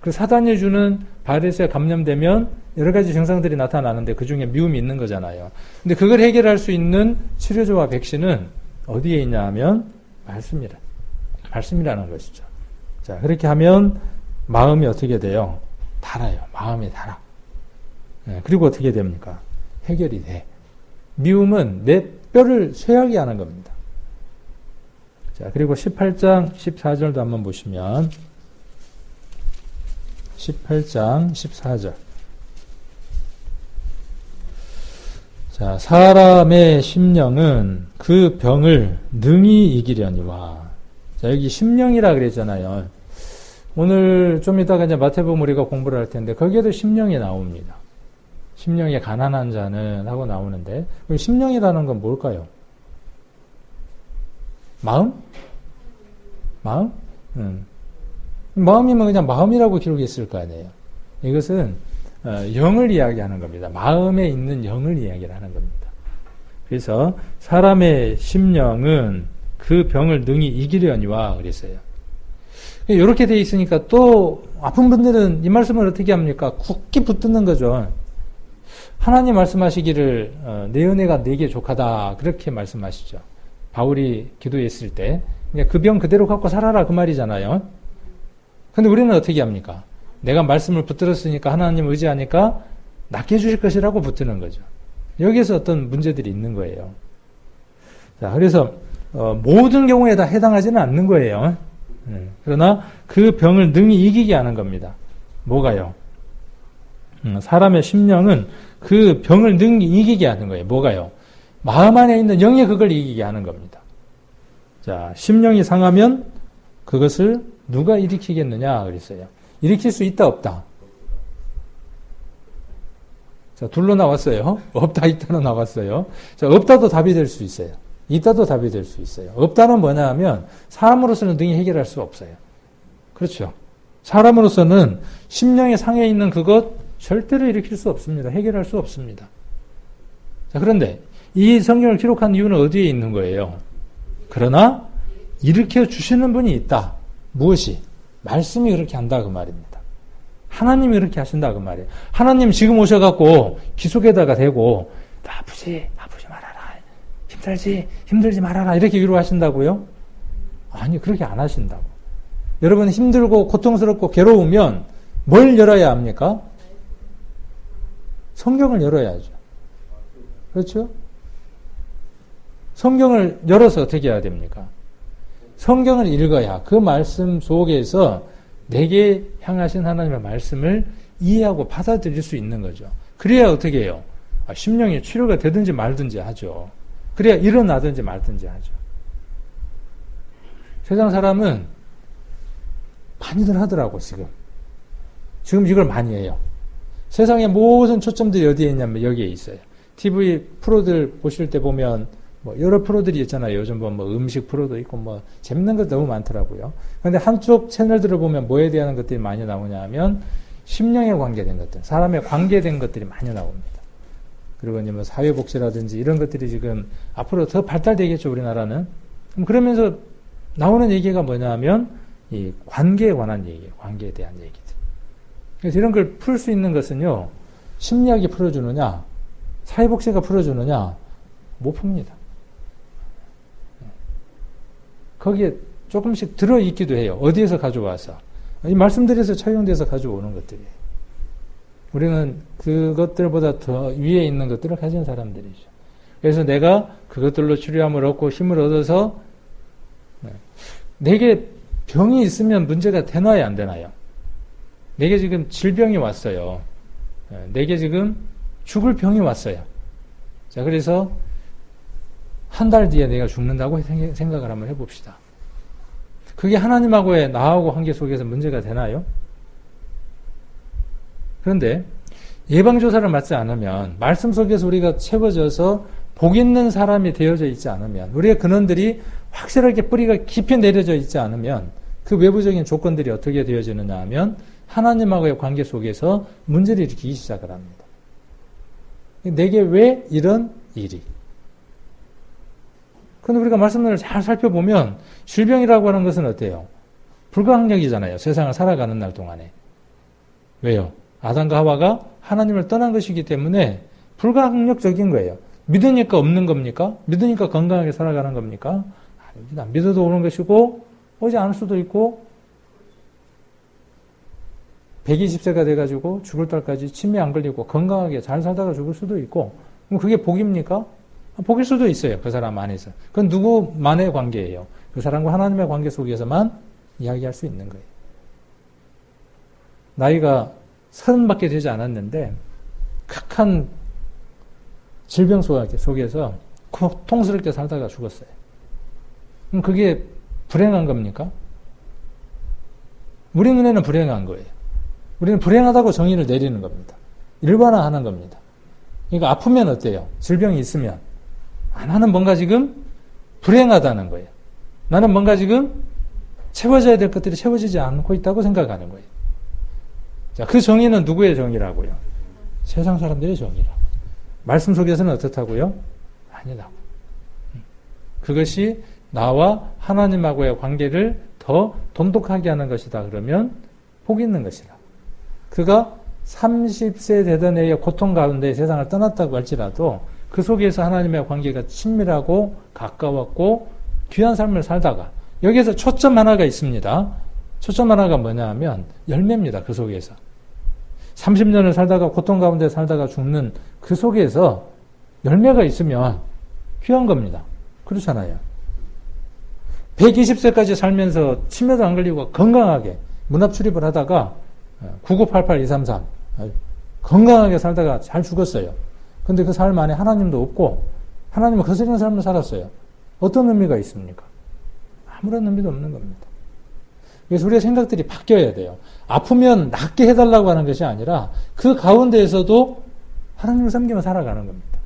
그 사단이 주는 바이러스에 감염되면 여러 가지 증상들이 나타나는데 그 중에 미움이 있는 거잖아요. 근데 그걸 해결할 수 있는 치료제와 백신은 어디에 있냐 하면 말씀이라는 것이죠. 자, 그렇게 하면 마음이 어떻게 돼요? 달아요. 마음이 달아. 그리고 어떻게 됩니까? 해결이 돼. 미움은 내 뼈를 쇠하게 하는 겁니다. 자, 그리고 18장 14절도 한번 보시면 18장 14절. 자, 사람의 심령은 그 병을 능히 이기려니와. 자, 여기 심령이라 그랬잖아요. 오늘 좀 이따가 이제 마태복음 우리가 공부를 할 텐데 거기에도 심령이 나옵니다. 심령이 가난한 자는 하고 나오는데 심령이라는 건 뭘까요? 마음? 마음? 마음이면 그냥 마음이라고 기록했을 거 아니에요. 이것은 영을 이야기하는 겁니다. 마음에 있는 영을 이야기를 하는 겁니다. 그래서 사람의 심령은 그 병을 능히 이기려니와 그랬어요. 이렇게 돼 있으니까 또 아픈 분들은 이 말씀을 어떻게 합니까? 굳게 붙드는 거죠. 하나님 말씀하시기를 내 은혜가 내게 족하다 그렇게 말씀하시죠. 바울이 기도했을 때 그 병 그대로 갖고 살아라 그 말이잖아요. 근데 우리는 어떻게 합니까? 내가 말씀을 붙들었으니까 하나님 의지하니까 낫게 해주실 것이라고 붙드는 거죠. 여기에서 어떤 문제들이 있는 거예요. 자, 그래서 모든 경우에 다 해당하지는 않는 거예요. 그러나 그 병을 능히 이기게 하는 겁니다. 뭐가요? 사람의 심령은 그 병을 능히 이기게 하는 거예요. 뭐가요? 마음 안에 있는 영이 그걸 이기게 하는 겁니다. 자, 심령이 상하면 그것을 누가 일으키겠느냐 그랬어요. 일으킬 수 있다 없다. 자, 둘로 나왔어요. 없다 있다로 나왔어요. 자, 없다도 답이 될 수 있어요. 있다도 답이 될 수 있어요. 없다는 뭐냐 하면 사람으로서는 능히 해결할 수 없어요. 그렇죠. 사람으로서는 심령의 상에 있는 그것 절대로 일으킬 수 없습니다. 해결할 수 없습니다. 자, 그런데 이 성경을 기록한 이유는 어디에 있는 거예요? 그러나 일으켜 주시는 분이 있다. 무엇이? 말씀이 그렇게 한다 그 말입니다. 하나님이 그렇게 하신다 그 말이에요. 하나님 지금 오셔갖고 기속에다가 대고 아프지 말아라. 힘들지 말아라. 이렇게 위로하신다고요? 아니, 그렇게 안 하신다고. 여러분 힘들고 고통스럽고 괴로우면 뭘 열어야 합니까? 성경을 열어야죠. 그렇죠? 성경을 열어서 어떻게 해야 됩니까? 성경을 읽어야 그 말씀 속에서 내게 향하신 하나님의 말씀을 이해하고 받아들일 수 있는 거죠. 그래야 어떻게 해요? 심령이 치료가 되든지 말든지 하죠. 그래야 일어나든지 말든지 하죠. 세상 사람은 많이들 하더라고, 지금 이걸 많이 해요. 세상의 모든 초점들이 어디에 있냐면 여기에 있어요. TV 프로들 보실 때 보면 여러 프로들이 있잖아요. 요즘 보면 음식 프로도 있고 재밌는 것 너무 많더라고요. 그런데 한쪽 채널들을 보면 뭐에 대한 것들이 많이 나오냐 하면 심령에 관계된 것들, 사람에 관계된 것들이 많이 나옵니다. 그리고 이제 사회복지라든지 이런 것들이 지금 앞으로 더 발달되겠죠, 우리나라는. 그러면서 나오는 얘기가 뭐냐 하면 이 관계에 관한 얘기예요. 관계에 대한 얘기들. 그래서 이런 걸 풀 수 있는 것은요, 심리학이 풀어주느냐, 사회복지가 풀어주느냐, 못 풉니다. 거기에 조금씩 들어있기도 해요. 어디에서 가져와서. 이 말씀드려서 차용돼서 가져오는 것들이에요. 우리는 그것들보다 더 위에 있는 것들을 가진 사람들이죠. 그래서 내가 그것들로 치료함을 얻고 힘을 얻어서 내게 병이 있으면 문제가 되나요, 안 되나요? 내게 지금 질병이 왔어요. 내게 지금 죽을 병이 왔어요. 자, 그래서 한 달 뒤에 내가 죽는다고 생각을 한번 해봅시다. 그게 하나님하고의 나하고 관계 속에서 문제가 되나요? 그런데 예방조사를 맞지 않으면, 말씀 속에서 우리가 채워져서 복 있는 사람이 되어져 있지 않으면, 우리의 근원들이 확실하게 뿌리가 깊이 내려져 있지 않으면 그 외부적인 조건들이 어떻게 되어지느냐 하면 하나님하고의 관계 속에서 문제를 일으키기 시작을 합니다. 내게 왜 이런 일이? 그런데 우리가 말씀을 잘 살펴보면 질병이라고 하는 것은 어때요? 불가항력이잖아요. 세상을 살아가는 날 동안에. 왜요? 아담과 하와가 하나님을 떠난 것이기 때문에 불가항력적인 거예요. 믿으니까 없는 겁니까? 믿으니까 건강하게 살아가는 겁니까? 아닙니다. 믿어도 오는 것이고 오지 않을 수도 있고 120세가 돼가지고 죽을 때까지 치매 안 걸리고 건강하게 잘 살다가 죽을 수도 있고, 그럼 그게 복입니까? 복일 수도 있어요. 그 사람 안에서. 그건 누구만의 관계예요. 그 사람과 하나님의 관계 속에서만 이야기할 수 있는 거예요. 나이가 30밖에 되지 않았는데 극한 질병 속에서 고통스럽게 살다가 죽었어요. 그럼 그게 불행한 겁니까? 우리 눈에는 불행한 거예요. 우리는 불행하다고 정의를 내리는 겁니다. 일반화하는 겁니다. 그러니까 아프면 어때요? 질병이 있으면 나는 뭔가 지금 불행하다는 거예요. 나는 뭔가 지금 채워져야 될 것들이 채워지지 않고 있다고 생각하는 거예요. 자, 그 정의는 누구의 정의라고요? 세상 사람들의 정의라고. 말씀 속에서는 어떻다고요? 아니라고. 그것이 나와 하나님하고의 관계를 더 돈독하게 하는 것이다. 그러면 복 있는 것이다. 그가 30세 되던 해의 고통 가운데 세상을 떠났다고 할지라도 그 속에서 하나님의 관계가 친밀하고 가까웠고 귀한 삶을 살다가, 여기에서 초점 하나가 있습니다. 초점 하나가 뭐냐 하면 열매입니다. 그 속에서 30년을 살다가 고통 가운데 살다가 죽는 그 속에서 열매가 있으면 귀한 겁니다. 그렇잖아요. 120세까지 살면서 치매도 안 걸리고 건강하게 문합 출입을 하다가 9988233 건강하게 살다가 잘 죽었어요. 근데 그 삶 안에 하나님도 없고 하나님은 거스르는 삶을 살았어요. 어떤 의미가 있습니까? 아무런 의미도 없는 겁니다. 그래서 우리의 생각들이 바뀌어야 돼요. 아프면 낫게 해달라고 하는 것이 아니라 그 가운데에서도 하나님을 섬기며 살아가는 겁니다.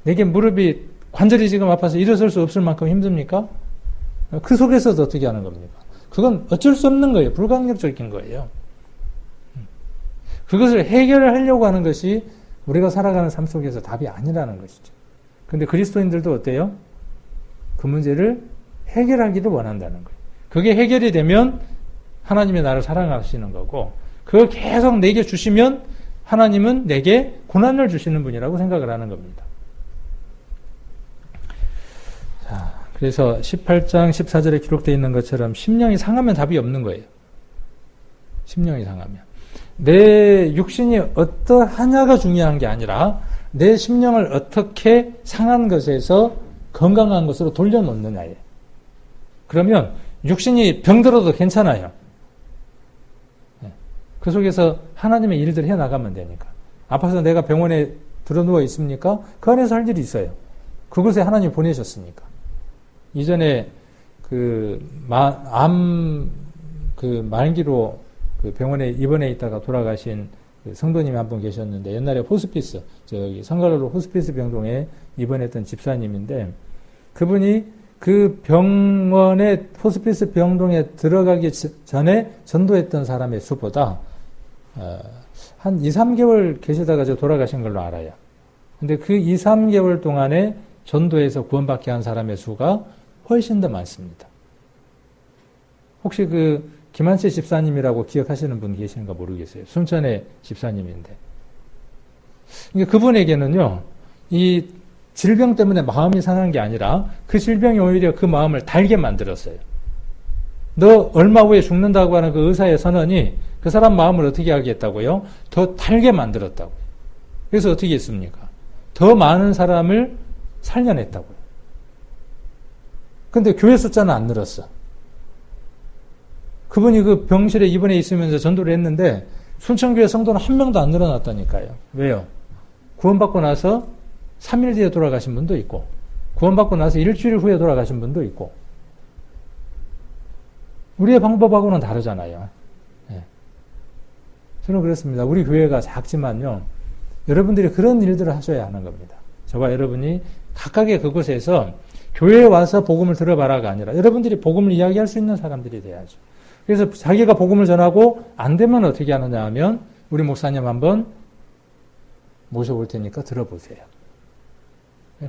내게 무릎이 관절이 지금 아파서 일어설 수 없을 만큼 힘듭니까? 그 속에서도 어떻게 하는 겁니까? 그건 어쩔 수 없는 거예요. 불가항력적인 거예요. 그것을 해결하려고 하는 것이 우리가 살아가는 삶 속에서 답이 아니라는 것이죠. 근데 그리스도인들도 어때요? 그 문제를 해결하기를 원한다는 거예요. 그게 해결이 되면 하나님이 나를 사랑하시는 거고, 그걸 계속 내게 주시면 하나님은 내게 고난을 주시는 분이라고 생각을 하는 겁니다. 자, 그래서 18장 14절에 기록되어 있는 것처럼 심령이 상하면 답이 없는 거예요. 심령이 상하면. 내 육신이 어떠하냐가 중요한 게 아니라 내 심령을 어떻게 상한 것에서 건강한 것으로 돌려놓느냐예요. 그러면 육신이 병들어도 괜찮아요. 그 속에서 하나님의 일들을 해나가면 되니까. 아파서 내가 병원에 들어누워 있습니까? 그 안에서 할 일이 있어요. 그곳에 하나님 보내셨으니까. 이전에 말기로 병원에 입원해 있다가 돌아가신 성도님이 한 분 계셨는데, 옛날에 호스피스, 성갈로 호스피스 병동에 입원했던 집사님인데, 그분이 그 병원에, 호스피스 병동에 들어가기 전에 전도했던 사람의 수보다 한 2, 3개월 계시다가 돌아가신 걸로 알아요. 근데 그 2, 3개월 동안에 전도해서 구원받게 한 사람의 수가 훨씬 더 많습니다. 혹시 김한채 집사님이라고 기억하시는 분 계시는가 모르겠어요. 순천의 집사님인데. 그러니까 그분에게는요, 이 질병 때문에 마음이 상한 게 아니라 그 질병이 오히려 그 마음을 달게 만들었어요. 너 얼마 후에 죽는다고 하는 그 의사의 선언이 그 사람 마음을 어떻게 하게 했다고요? 더 달게 만들었다고요. 그래서 어떻게 했습니까? 더 많은 사람을 살려냈다고요. 근데 교회 숫자는 안 늘었어. 그분이 그 병실에 입원해 있으면서 전도를 했는데 순천교회 성도는 한 명도 안 늘어났다니까요. 왜요? 구원받고 나서 3일 뒤에 돌아가신 분도 있고, 구원받고 나서 일주일 후에 돌아가신 분도 있고. 우리의 방법하고는 다르잖아요. 네. 저는 그렇습니다. 우리 교회가 작지만요, 여러분들이 그런 일들을 하셔야 하는 겁니다. 저와 여러분이 각각의 그곳에서 교회에 와서 복음을 들어봐라가 아니라 여러분들이 복음을 이야기할 수 있는 사람들이 돼야죠. 그래서 자기가 복음을 전하고 안 되면 어떻게 하느냐 하면 우리 목사님 한번 모셔볼 테니까 들어보세요.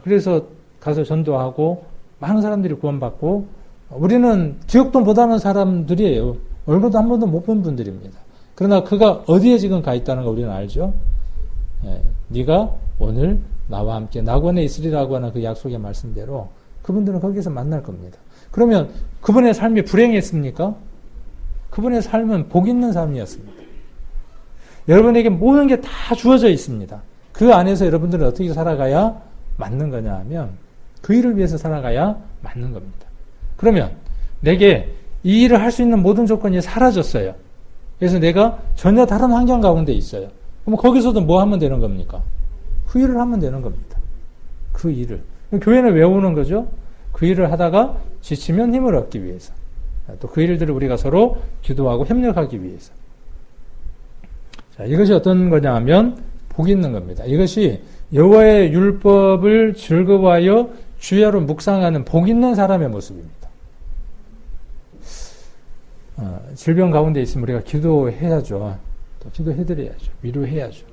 그래서 가서 전도하고 많은 사람들이 구원받고, 우리는 기억도 못하는 사람들이에요. 얼굴도 한 번도 못 본 분들입니다. 그러나 그가 어디에 지금 가 있다는 거 우리는 알죠. 네가 오늘 나와 함께 낙원에 있으리라고 하는 그 약속의 말씀대로 그분들은 거기서 만날 겁니다. 그러면 그분의 삶이 불행했습니까? 그분의 삶은 복 있는 삶이었습니다. 여러분에게 모든 게 다 주어져 있습니다. 그 안에서 여러분들은 어떻게 살아가야 맞는 거냐 하면 그 일을 위해서 살아가야 맞는 겁니다. 그러면 내게 이 일을 할 수 있는 모든 조건이 사라졌어요. 그래서 내가 전혀 다른 환경 가운데 있어요. 그럼 거기서도 뭐 하면 되는 겁니까? 그 일을 하면 되는 겁니다. 그 일을. 교회는 왜 오는 거죠? 그 일을 하다가 지치면 힘을 얻기 위해서. 또 그 일들을 우리가 서로 기도하고 협력하기 위해서. 자, 이것이 어떤 거냐 하면 복이 있는 겁니다. 이것이 여호와의 율법을 즐거워하여 주야로 묵상하는 복 있는 사람의 모습입니다. 질병 가운데 있으면 우리가 기도해야죠. 또 기도해드려야죠. 위로해야죠.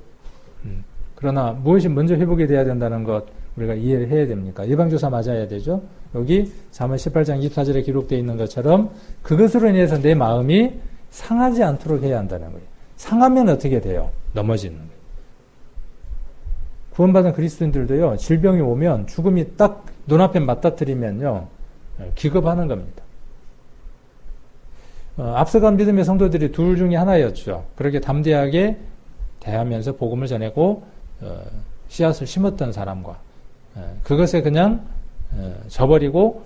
그러나 무엇이 먼저 회복이 돼야 된다는 것 우리가 이해를 해야 됩니까? 예방주사 맞아야 되죠. 여기 잠언 18장 24절에 기록되어 있는 것처럼 그것으로 인해서 내 마음이 상하지 않도록 해야 한다는 거예요. 상하면 어떻게 돼요? 넘어지는 거예요. 구원받은 그리스도인들도요, 질병이 오면 죽음이 딱 눈앞에 맞닥뜨리면요, 기겁하는 겁니다. 앞서간 믿음의 성도들이 둘 중에 하나였죠. 그렇게 담대하게 대하면서 복음을 전하고 씨앗을 심었던 사람과 그것에 그냥 져버리고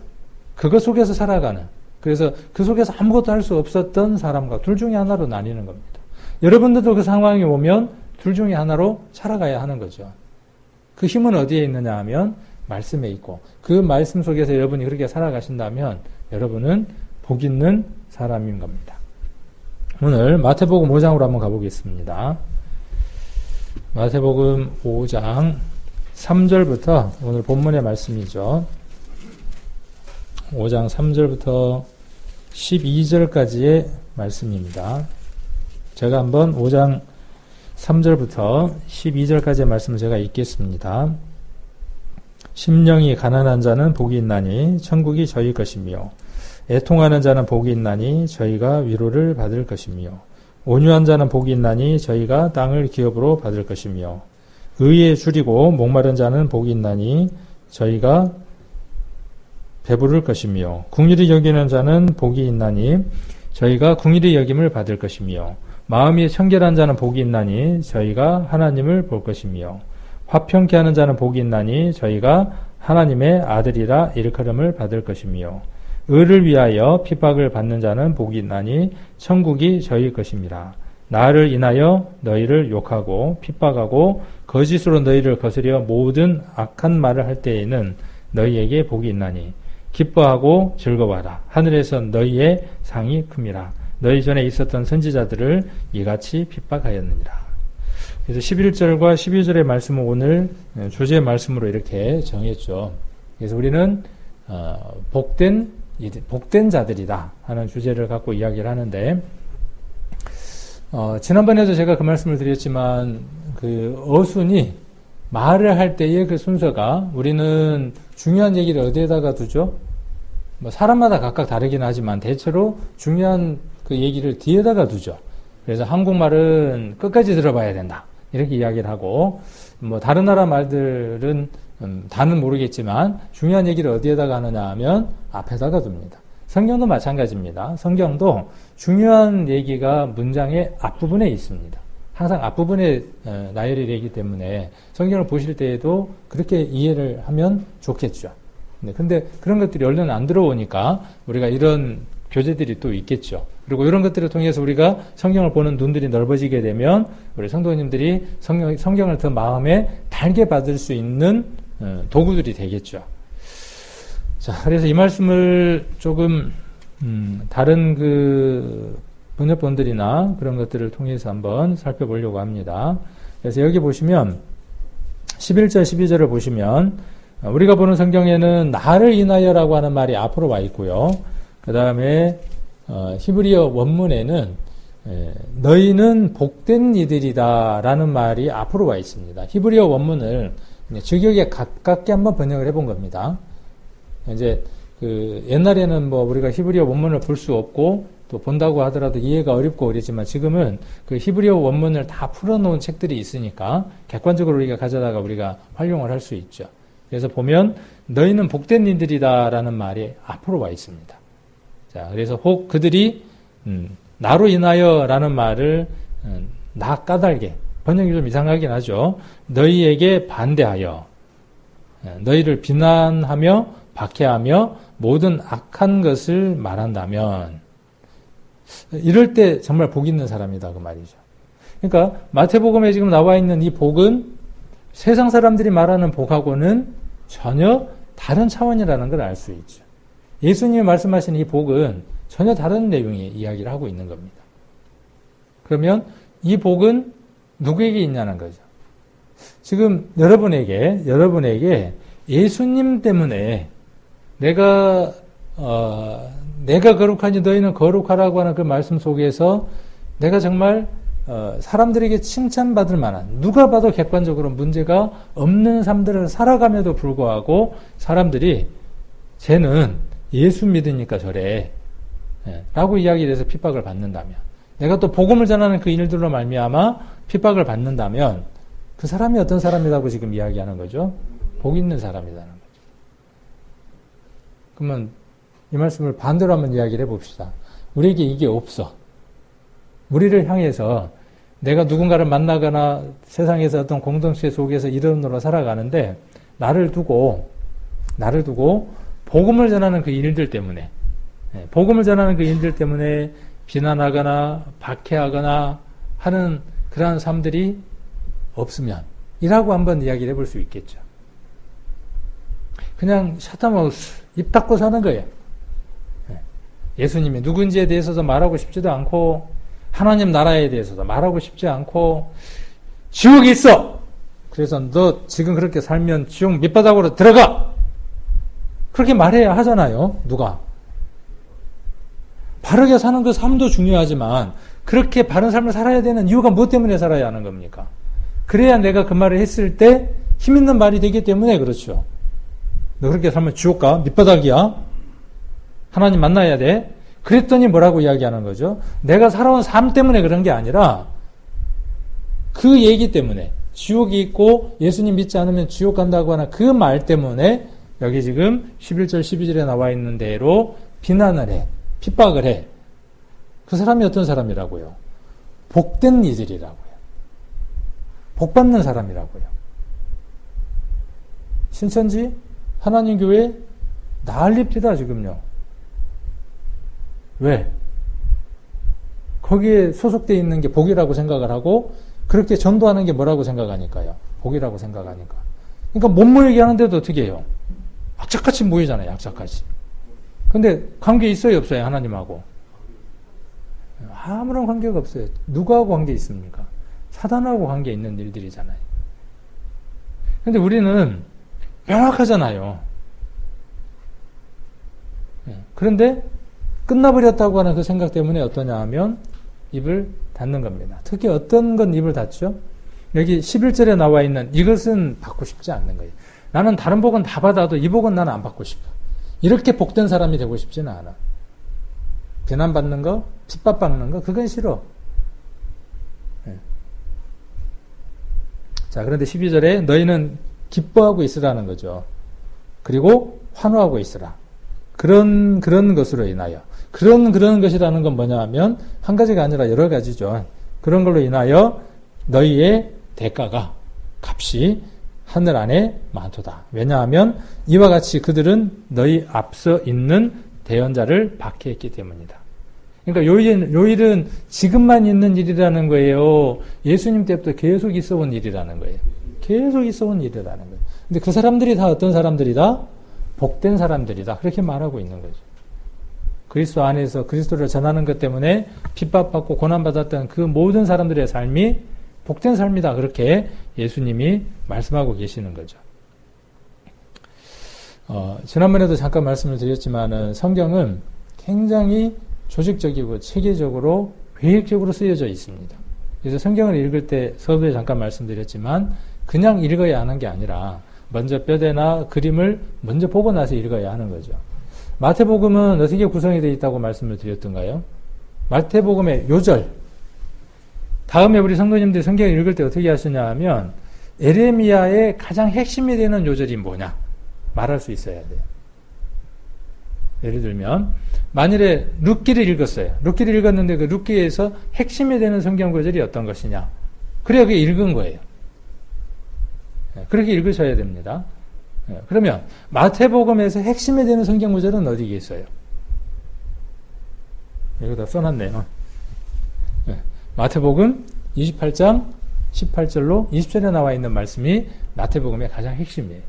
그것 속에서 살아가는, 그래서 그 속에서 아무것도 할 수 없었던 사람과 둘 중에 하나로 나뉘는 겁니다. 여러분들도 그 상황이 오면 둘 중에 하나로 살아가야 하는 거죠. 그 힘은 어디에 있느냐 하면 말씀에 있고, 그 말씀 속에서 여러분이 그렇게 살아가신다면 여러분은 복 있는 사람인 겁니다. 오늘 마태복음 5장으로 한번 가보겠습니다. 마태복음 5장 3절부터 오늘 본문의 말씀이죠. 5장 3절부터 12절까지의 말씀입니다. 제가 한번 5장 3절부터 12절까지의 말씀을 제가 읽겠습니다. 심령이 가난한 자는 복이 있나니 천국이 저희 것이며 애통하는 자는 복이 있나니 저희가 위로를 받을 것이며 온유한 자는 복이 있나니 저희가 땅을 기업으로 받을 것이며 의에 줄이고 목마른 자는 복이 있나니 저희가 배부를 것이며 긍휼히 여기는 자는 복이 있나니 저희가 긍휼히 여김을 받을 것이며 마음이 청결한 자는 복이 있나니 저희가 하나님을 볼 것이며 화평케 하는 자는 복이 있나니 저희가 하나님의 아들이라 일컬음을 받을 것이며 의를 위하여 핍박을 받는 자는 복이 있나니 천국이 저희 것임이라. 나를 인하여 너희를 욕하고 핍박하고 거짓으로 너희를 거스려 모든 악한 말을 할 때에는 너희에게 복이 있나니 기뻐하고 즐거워하라. 하늘에서 너희의 상이 큼이라. 너희 전에 있었던 선지자들을 이같이 핍박하였느니라. 그래서 11절과 12절의 말씀은 오늘 주제의 말씀으로 이렇게 정했죠. 그래서 우리는 복된 자들이다 하는 주제를 갖고 이야기를 하는데, 지난번에도 제가 그 말씀을 드렸지만 그 어순이 말을 할 때의 그 순서가 우리는 중요한 얘기를 어디에다가 두죠? 뭐 사람마다 각각 다르긴 하지만 대체로 중요한 그 얘기를 뒤에다가 두죠. 그래서 한국말은 끝까지 들어봐야 된다 이렇게 이야기를 하고, 뭐 다른 나라 말들은 다는 모르겠지만 중요한 얘기를 어디에다가 하느냐 하면 앞에다가 둡니다. 성경도 마찬가지입니다. 성경도 중요한 얘기가 문장의 앞부분에 있습니다. 항상 앞부분에 나열이 되기 때문에 성경을 보실 때에도 그렇게 이해를 하면 좋겠죠. 근데 그런 것들이 얼른 안 들어오니까 우리가 이런 교재들이 또 있겠죠. 그리고 이런 것들을 통해서 우리가 성경을 보는 눈들이 넓어지게 되면 우리 성도님들이 성경을 더 마음에 달게 받을 수 있는 도구들이 되겠죠. 자, 그래서 이 말씀을 조금 다른 그 번역본들이나 그런 것들을 통해서 한번 살펴보려고 합니다. 그래서 여기 보시면 11절, 12절을 보시면 우리가 보는 성경에는 나를 인하여라고 하는 말이 앞으로 와 있고요. 그 다음에 히브리어 원문에는 너희는 복된 이들이다 라는 말이 앞으로 와 있습니다. 히브리어 원문을 직역에 가깝게 한번 번역을 해본 겁니다. 이제 그 옛날에는 뭐 우리가 히브리어 원문을 볼 수 없고 또 본다고 하더라도 이해가 어렵고 그랬지만 지금은 그 히브리어 원문을 다 풀어놓은 책들이 있으니까 객관적으로 우리가 가져다가 우리가 활용을 할 수 있죠. 그래서 보면 너희는 복된 이들이다 라는 말이 앞으로 와 있습니다. 자, 그래서 혹 그들이 나로 인하여 라는 말을 나 까닭에, 번역이 좀 이상하긴 하죠. 너희에게 반대하여 너희를 비난하며 박해하며 모든 악한 것을 말한다면 이럴 때 정말 복 있는 사람이다 그 말이죠. 그러니까 마태복음에 지금 나와 있는 이 복은 세상 사람들이 말하는 복하고는 전혀 다른 차원이라는 걸 알 수 있죠. 예수님이 말씀하신 이 복은 전혀 다른 내용의 이야기를 하고 있는 겁니다. 그러면 이 복은 누구에게 있냐는 거죠. 지금 여러분에게 예수님 때문에 내가 거룩하니 너희는 거룩하라고 하는 그 말씀 속에서 내가 정말 사람들에게 칭찬받을 만한, 누가 봐도 객관적으로 문제가 없는 삶들을 살아감에도 불구하고 사람들이 쟤는 예수 믿으니까 저래 라고 이야기를 해서 핍박을 받는다면, 내가 또 복음을 전하는 그 일들로 말미암아 핍박을 받는다면 그 사람이 어떤 사람이라고 지금 이야기하는 거죠? 복 있는 사람이라는 거죠. 그러면 이 말씀을 반대로 한번 이야기를 해봅시다. 우리에게 이게 없어. 우리를 향해서 내가 누군가를 만나거나 세상에서 어떤 공동체 속에서 일원으로 살아가는데 나를 두고 복음을 전하는 그 일들 때문에 비난하거나 박해하거나 하는 그러한 삶들이 없으면 이라고 한번 이야기를 해볼 수 있겠죠. 그냥 샤타마우스 입 닫고 사는 거예요. 예수님이 누군지에 대해서도 말하고 싶지도 않고 하나님 나라에 대해서도 말하고 싶지 않고 지옥이 있어! 그 그래서 너 지금 그렇게 살면 지옥 밑바닥으로 들어가! 그렇게 말해야 하잖아요. 누가? 바르게 사는 그 삶도 중요하지만 그렇게 바른 삶을 살아야 되는 이유가 무엇 때문에 살아야 하는 겁니까? 그래야 내가 그 말을 했을 때 힘 있는 말이 되기 때문에 그렇죠. 너 그렇게 살면 지옥 가? 밑바닥이야? 하나님 만나야 돼? 그랬더니 뭐라고 이야기하는 거죠? 내가 살아온 삶 때문에 그런 게 아니라 그 얘기 때문에 지옥이 있고 예수님 믿지 않으면 지옥 간다고 하는 그 말 때문에 여기 지금 11절 12절에 나와 있는 대로 비난을 해. 핍박을 해. 그 사람이 어떤 사람이라고요? 복된 이들이라고요. 복받는 사람이라고요. 신천지 하나님 교회 난립니다 지금요. 왜? 거기에 소속되어 있는 게 복이라고 생각을 하고 그렇게 전도하는 게 뭐라고 생각하니까요. 복이라고 생각하니까. 그러니까 못 모이게 하는데도 어떻게 해요? 악착같이 모이잖아요. 악착같이. 근데 관계 있어요 없어요? 하나님하고. 아무런 관계가 없어요. 누구하고 관계 있습니까? 사단하고 관계 있는 일들이잖아요. 근데 우리는 명확하잖아요. 그런데 끝나버렸다고 하는 그 생각 때문에 어떠냐 하면 입을 닫는 겁니다. 특히 어떤 건 입을 닫죠? 여기 11절에 나와 있는 이것은 받고 싶지 않는 거예요. 나는 다른 복은 다 받아도 이 복은 나는 안 받고 싶어. 이렇게 복된 사람이 되고 싶지는 않아. 비난받는 거, 핍박받는 거, 그건 싫어. 자, 그런데 12절에 너희는 기뻐하고 있으라는 거죠. 그리고 환호하고 있으라. 그런 것으로 인하여. 그런 것이라는 건 뭐냐 하면, 한 가지가 아니라 여러 가지죠. 그런 걸로 인하여 너희의 대가가, 값이 하늘 안에 많도다. 왜냐하면 이와 같이 그들은 너희 앞서 있는 대언자를 박해했기 때문이다. 그러니까 요 일은 지금만 있는 일이라는 거예요. 예수님 때부터 계속 있어 온 일이라는 거예요. 계속 있어 온 일이라는 거예요. 근데 그 사람들이 다 어떤 사람들이다? 복된 사람들이다. 그렇게 말하고 있는 거죠. 그리스도 안에서 그리스도를 전하는 것 때문에 핍박받고 고난받았던 그 모든 사람들의 삶이 복된 삶이다. 그렇게 예수님이 말씀하고 계시는 거죠. 지난번에도 잠깐 말씀을 드렸지만은 성경은 굉장히 조직적이고 체계적으로 계획적으로 쓰여져 있습니다. 그래서 성경을 읽을 때 서두에 잠깐 말씀드렸지만 그냥 읽어야 하는 게 아니라 먼저 뼈대나 그림을 먼저 보고 나서 읽어야 하는 거죠. 마태복음은 어떻게 구성이 되어 있다고 말씀을 드렸던가요? 마태복음의 요절. 다음에 우리 성도님들이 성경을 읽을 때 어떻게 하시냐 하면 에레미야의 가장 핵심이 되는 요절이 뭐냐 말할 수 있어야 돼요. 예를 들면 만일에 룻기를 읽었어요. 룻기를 읽었는데 그 룻기에서 핵심이 되는 성경 구절이 어떤 것이냐. 그래야 그게 읽은 거예요. 그렇게 읽으셔야 됩니다. 그러면 마태복음에서 핵심이 되는 성경 구절은 어디에 있어요? 여기다 써놨네요. 마태복음 28장 18절로 20절에 나와 있는 말씀이 마태복음의 가장 핵심이에요.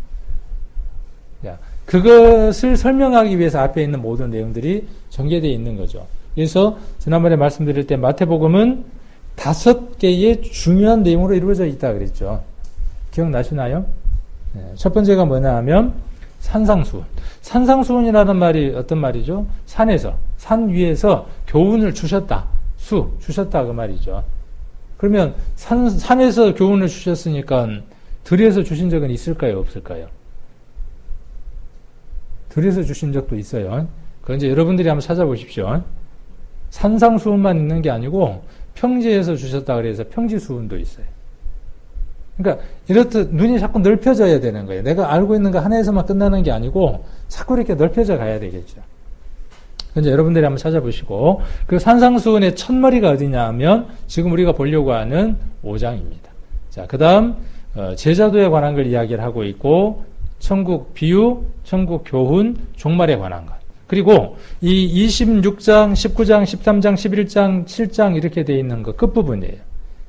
그것을 설명하기 위해서 앞에 있는 모든 내용들이 전개되어 있는 거죠. 그래서 지난번에 말씀드릴 때 마태복음은 5개의 중요한 내용으로 이루어져 있다 그랬죠. 기억나시나요? 첫 번째가 뭐냐 하면 산상수훈. 산상수훈이라는 말이 어떤 말이죠? 산 위에서 교훈을 주셨다. 주셨다 그 말이죠. 그러면 산에서 교훈을 주셨으니까 들에서 주신 적은 있을까요? 없을까요? 들에서 주신 적도 있어요. 그건 이제 여러분들이 한번 찾아보십시오. 산상수훈만 있는 게 아니고 평지에서 주셨다 그래서 평지수훈도 있어요. 그러니까 이렇듯 눈이 자꾸 넓혀져야 되는 거예요. 내가 알고 있는 거 하나에서만 끝나는 게 아니고 자꾸 이렇게 넓혀져 가야 되겠죠. 이제 여러분들이 한번 찾아보시고 그 산상수훈의 첫머리가 어디냐 하면 지금 우리가 보려고 하는 5장입니다. 자, 그 다음 제자도에 관한 걸 이야기를 하고 있고 천국 비유, 천국 교훈, 종말에 관한 것. 그리고 이 26장, 19장, 13장, 11장, 7장 이렇게 되어 있는 거 끝부분이에요.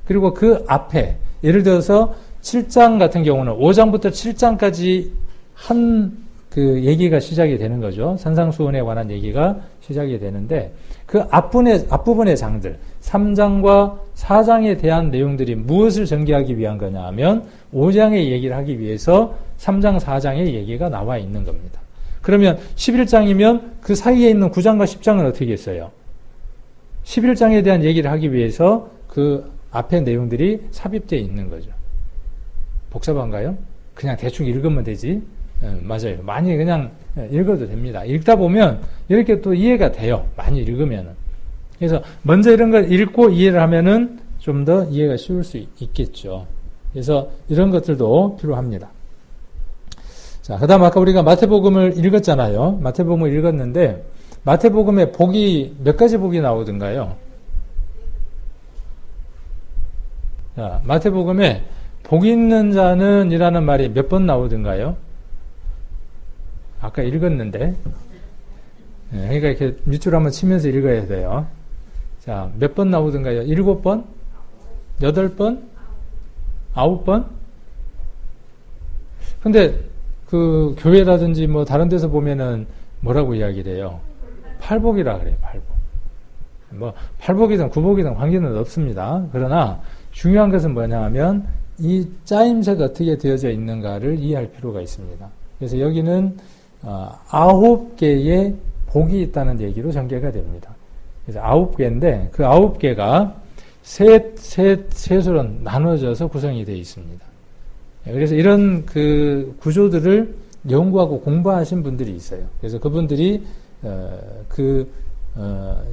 그리고 그 앞에 예를 들어서 7장 같은 경우는 5장부터 7장까지 한 그 얘기가 시작이 되는 거죠. 산상수훈에 관한 얘기가 시작이 되는데 그 앞부분의 장들 3장과 4장에 대한 내용들이 무엇을 전개하기 위한 거냐 하면 5장의 얘기를 하기 위해서 3장, 4장의 얘기가 나와 있는 겁니다. 그러면 11장이면 그 사이에 있는 9장과 10장은 어떻게 했어요? 11장에 대한 얘기를 하기 위해서 그 앞에 내용들이 삽입되어 있는 거죠. 복잡한가요? 그냥 대충 읽으면 되지? 맞아요. 많이 그냥 읽어도 됩니다. 읽다 보면 이렇게 또 이해가 돼요. 많이 읽으면은. 그래서 먼저 이런 걸 읽고 이해를 하면은 좀 더 이해가 쉬울 수 있겠죠. 그래서 이런 것들도 필요합니다. 자, 그 다음 아까 우리가 마태복음을 읽었잖아요. 마태복음을 읽었는데 마태복음에 복이 몇 가지 복이 나오던가요? 자, 마태복음에 복 있는 자는 이라는 말이 몇 번 나오던가요? 아까 읽었는데. 그러니까 이렇게 밑줄 한번 치면서 읽어야 돼요. 자, 몇 번 나오던가요? 7번? 8번? 9번? 근데 그 교회라든지 뭐 다른 데서 보면은 뭐라고 이야기를 해요? 팔복이라 그래요, 팔복. 뭐, 팔복이든 구복이든 관계는 없습니다. 그러나 중요한 것은 뭐냐 하면 이 짜임새가 어떻게 되어져 있는가를 이해할 필요가 있습니다. 그래서 여기는 9개의 복이 있다는 얘기로 전개가 됩니다. 그래서 9개인데 그 9개가 셋으로 나눠져서 구성이 되어 있습니다. 그래서 이런 그 구조들을 연구하고 공부하신 분들이 있어요. 그래서 그분들이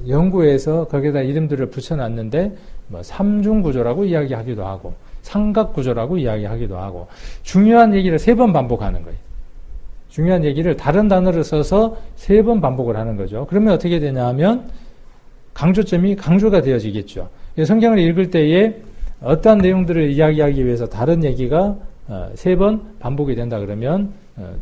연구에서 거기에다 이름들을 붙여놨는데 뭐 삼중구조라고 이야기하기도 하고 삼각구조라고 이야기하기도 하고 중요한 얘기를 3번 반복하는 거예요. 중요한 얘기를 다른 단어를 써서 3번 반복을 하는 거죠. 그러면 어떻게 되냐 하면 강조점이 강조가 되어지겠죠. 성경을 읽을 때에 어떠한 내용들을 이야기하기 위해서 다른 얘기가 3번 반복이 된다 그러면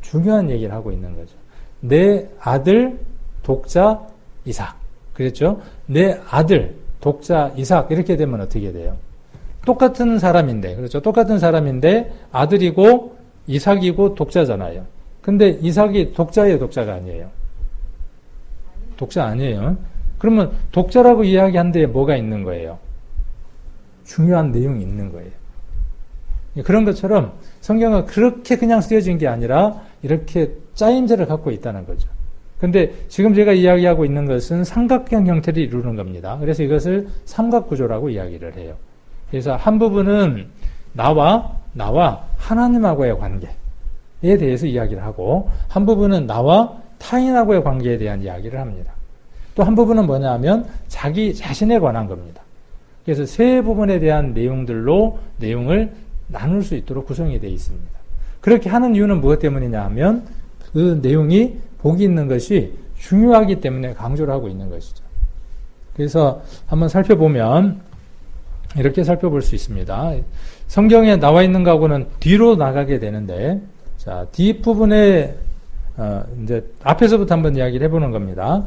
중요한 얘기를 하고 있는 거죠. 내 아들 독자 이삭. 그랬죠? 내 아들 독자 이삭 이렇게 되면 어떻게 돼요? 똑같은 사람인데, 그렇죠? 똑같은 사람인데 아들이고 이삭이고 독자잖아요. 근데 이삭이 독자예요, 독자가 아니에요? 독자 아니에요. 그러면 독자라고 이야기한 데에 뭐가 있는 거예요? 중요한 내용이 있는 거예요. 그런 것처럼 성경은 그렇게 그냥 쓰여진 게 아니라 이렇게 짜임새를 갖고 있다는 거죠. 근데 지금 제가 이야기하고 있는 것은 삼각형 형태를 이루는 겁니다. 그래서 이것을 삼각구조라고 이야기를 해요. 그래서 한 부분은 나와 하나님하고의 관계에 대해서 이야기를 하고 한 부분은 나와 타인하고의 관계에 대한 이야기를 합니다. 또 한 부분은 뭐냐 하면 자기 자신에 관한 겁니다. 그래서 3부분에 대한 내용들로 내용을 나눌 수 있도록 구성이 되어 있습니다. 그렇게 하는 이유는 무엇 때문이냐 하면 그 내용이 복이 있는 것이 중요하기 때문에 강조를 하고 있는 것이죠. 그래서 한번 살펴보면 이렇게 살펴볼 수 있습니다. 성경에 나와 있는 거하고는 뒤로 나가게 되는데, 자, 뒷부분에, 이제 앞에서부터 한번 이야기를 해보는 겁니다.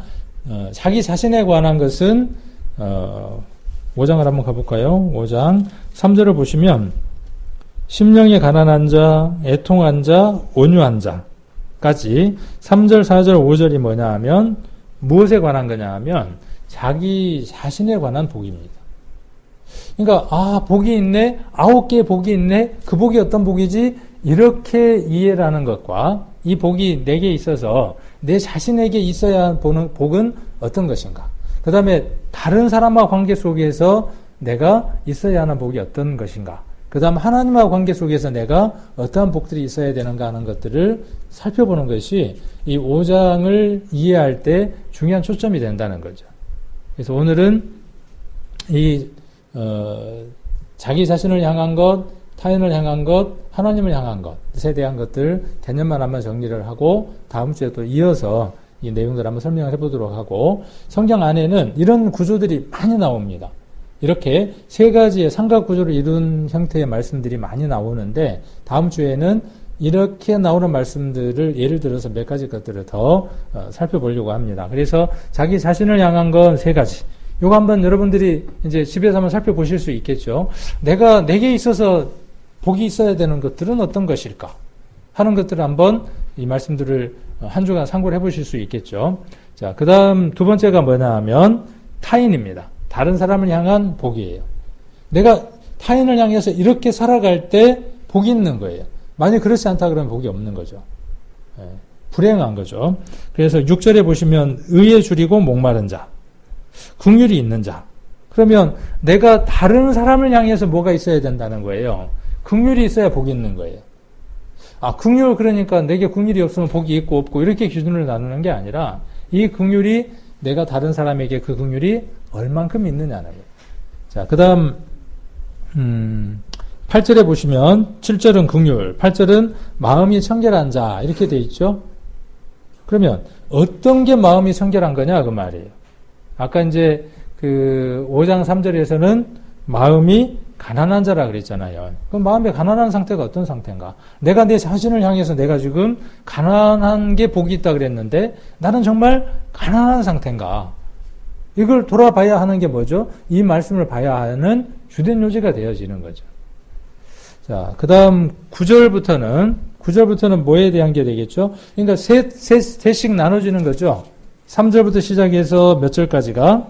자기 자신에 관한 것은, 5장을 한번 가볼까요? 5장 3절을 보시면, 심령이 가난한 자, 애통한 자, 온유한 자까지 3절, 4절, 5절이 뭐냐 하면, 무엇에 관한 거냐 하면, 자기 자신에 관한 복입니다. 그러니까 복이 있네, 9개의 복이 있네, 그 복이 어떤 복이지? 이렇게 이해를 하는 것과 이 복이 내게 있어서 내 자신에게 있어야 하는 복은 어떤 것인가? 그 다음에 다른 사람과 관계 속에서 내가 있어야 하는 복이 어떤 것인가? 그 다음 하나님과 관계 속에서 내가 어떠한 복들이 있어야 되는가 하는 것들을 살펴보는 것이 이 5장을 이해할 때 중요한 초점이 된다는 거죠. 그래서 오늘은 자기 자신을 향한 것, 타인을 향한 것, 하나님을 향한 것에 대한 것들 개념만 한번 정리를 하고 다음 주에 또 이어서 이 내용들을 한번 설명을 해보도록 하고 성경 안에는 이런 구조들이 많이 나옵니다. 이렇게 3가지의 삼각구조를 이룬 형태의 말씀들이 많이 나오는데 다음 주에는 이렇게 나오는 말씀들을 예를 들어서 몇 가지 것들을 더 살펴보려고 합니다. 그래서 자기 자신을 향한 건 3가지. 요거 한번 여러분들이 이제 집에서 한번 살펴보실 수 있겠죠. 내게 있어서 복이 있어야 되는 것들은 어떤 것일까? 하는 것들을 한번 이 말씀들을 한 주간 참고를 해보실 수 있겠죠. 자, 그 다음 2번째가 뭐냐 하면 타인입니다. 다른 사람을 향한 복이에요. 내가 타인을 향해서 이렇게 살아갈 때 복이 있는 거예요. 만약 그렇지 않다 그러면 복이 없는 거죠. 예, 불행한 거죠. 그래서 6절에 보시면 의에 줄이고 목마른 자, 긍휼이 있는 자. 그러면 내가 다른 사람을 향해서 뭐가 있어야 된다는 거예요. 긍휼이 있어야 복이 있는 거예요. 긍휼 그러니까 내게 긍휼이 없으면 복이 있고 없고 이렇게 기준을 나누는 게 아니라 이 긍휼이 내가 다른 사람에게 그 긍휼이 얼만큼 있느냐는 거예요. 자, 그다음 8절에 보시면 7절은 긍휼, 8절은 마음이 청결한 자 이렇게 돼 있죠. 그러면 어떤 게 마음이 청결한 거냐 그 말이에요. 아까 이제 그 5장 3절에서는 마음이 가난한 자라 그랬잖아요. 그럼 마음의 가난한 상태가 어떤 상태인가? 내가 내 자신을 향해서 내가 지금 가난한 게 복이 있다 그랬는데 나는 정말 가난한 상태인가? 이걸 돌아봐야 하는 게 뭐죠? 이 말씀을 봐야 하는 주된 요지가 되어지는 거죠. 자, 그 다음 9절부터는 뭐에 대한 게 되겠죠? 그러니까 셋씩 나눠지는 거죠. 3절부터 시작해서 몇 절까지가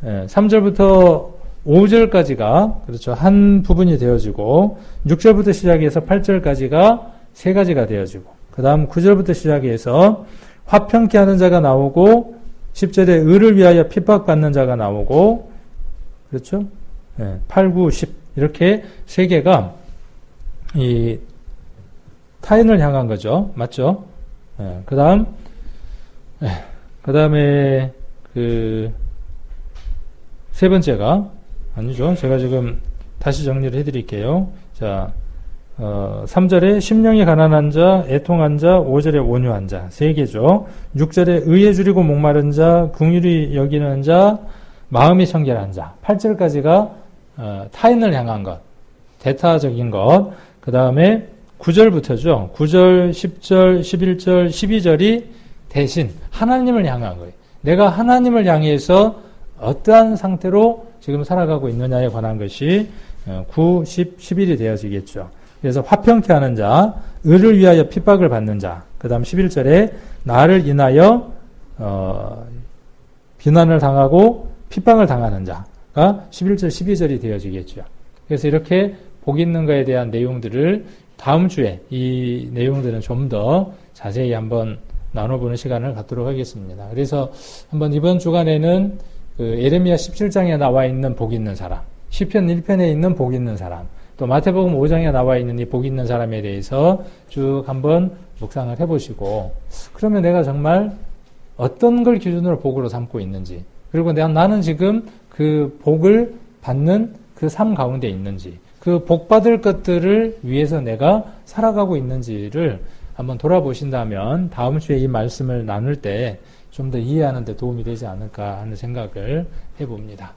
3절부터 5절까지가 그렇죠. 한 부분이 되어지고 6절부터 시작해서 8절까지가 세 가지가 되어지고 그 다음 9절부터 시작해서 화평케 하는 자가 나오고 10절에 의를 위하여 핍박받는 자가 나오고 그렇죠. 8, 9, 10 이렇게 세 개가 이 타인을 향한 거죠. 맞죠? 그 다음에 세 번째가 아니죠. 제가 지금 다시 정리를 해드릴게요. 자, 3절에 심령이 가난한 자, 애통한 자, 5절에 온유한 자, 세 개죠. 6절에 의에 줄이고 목마른 자, 긍휼히 여기는 자, 마음이 청결한 자, 8절까지가 타인을 향한 것, 대타적인 것. 그 다음에 9절부터죠. 9절, 10절, 11절, 12절이 대신 하나님을 향한 거예요. 내가 하나님을 향해서 어떠한 상태로 지금 살아가고 있느냐에 관한 것이 9, 10, 11이 되어지겠죠. 그래서 화평케 하는 자, 의를 위하여 핍박을 받는 자, 그 다음 11절에 나를 인하여 비난을 당하고 핍박을 당하는 자가 11절, 12절이 되어지겠죠. 그래서 이렇게 복 있는 거에 대한 내용들을 다음 주에 이 내용들은 좀 더 자세히 한번 나눠보는 시간을 갖도록 하겠습니다. 그래서 한번 이번 주간에는 예레미야 17장에 나와 있는 복 있는 사람, 시편 1편에 있는 복 있는 사람, 또 마태복음 5장에 나와 있는 이 복 있는 사람에 대해서 쭉 한번 묵상을 해보시고, 그러면 내가 정말 어떤 걸 기준으로 복으로 삼고 있는지, 그리고 나는 지금 그 복을 받는 그 삶 가운데 있는지, 그 복 받을 것들을 위해서 내가 살아가고 있는지를 한번 돌아보신다면 다음 주에 이 말씀을 나눌 때 좀 더 이해하는 데 도움이 되지 않을까 하는 생각을 해봅니다.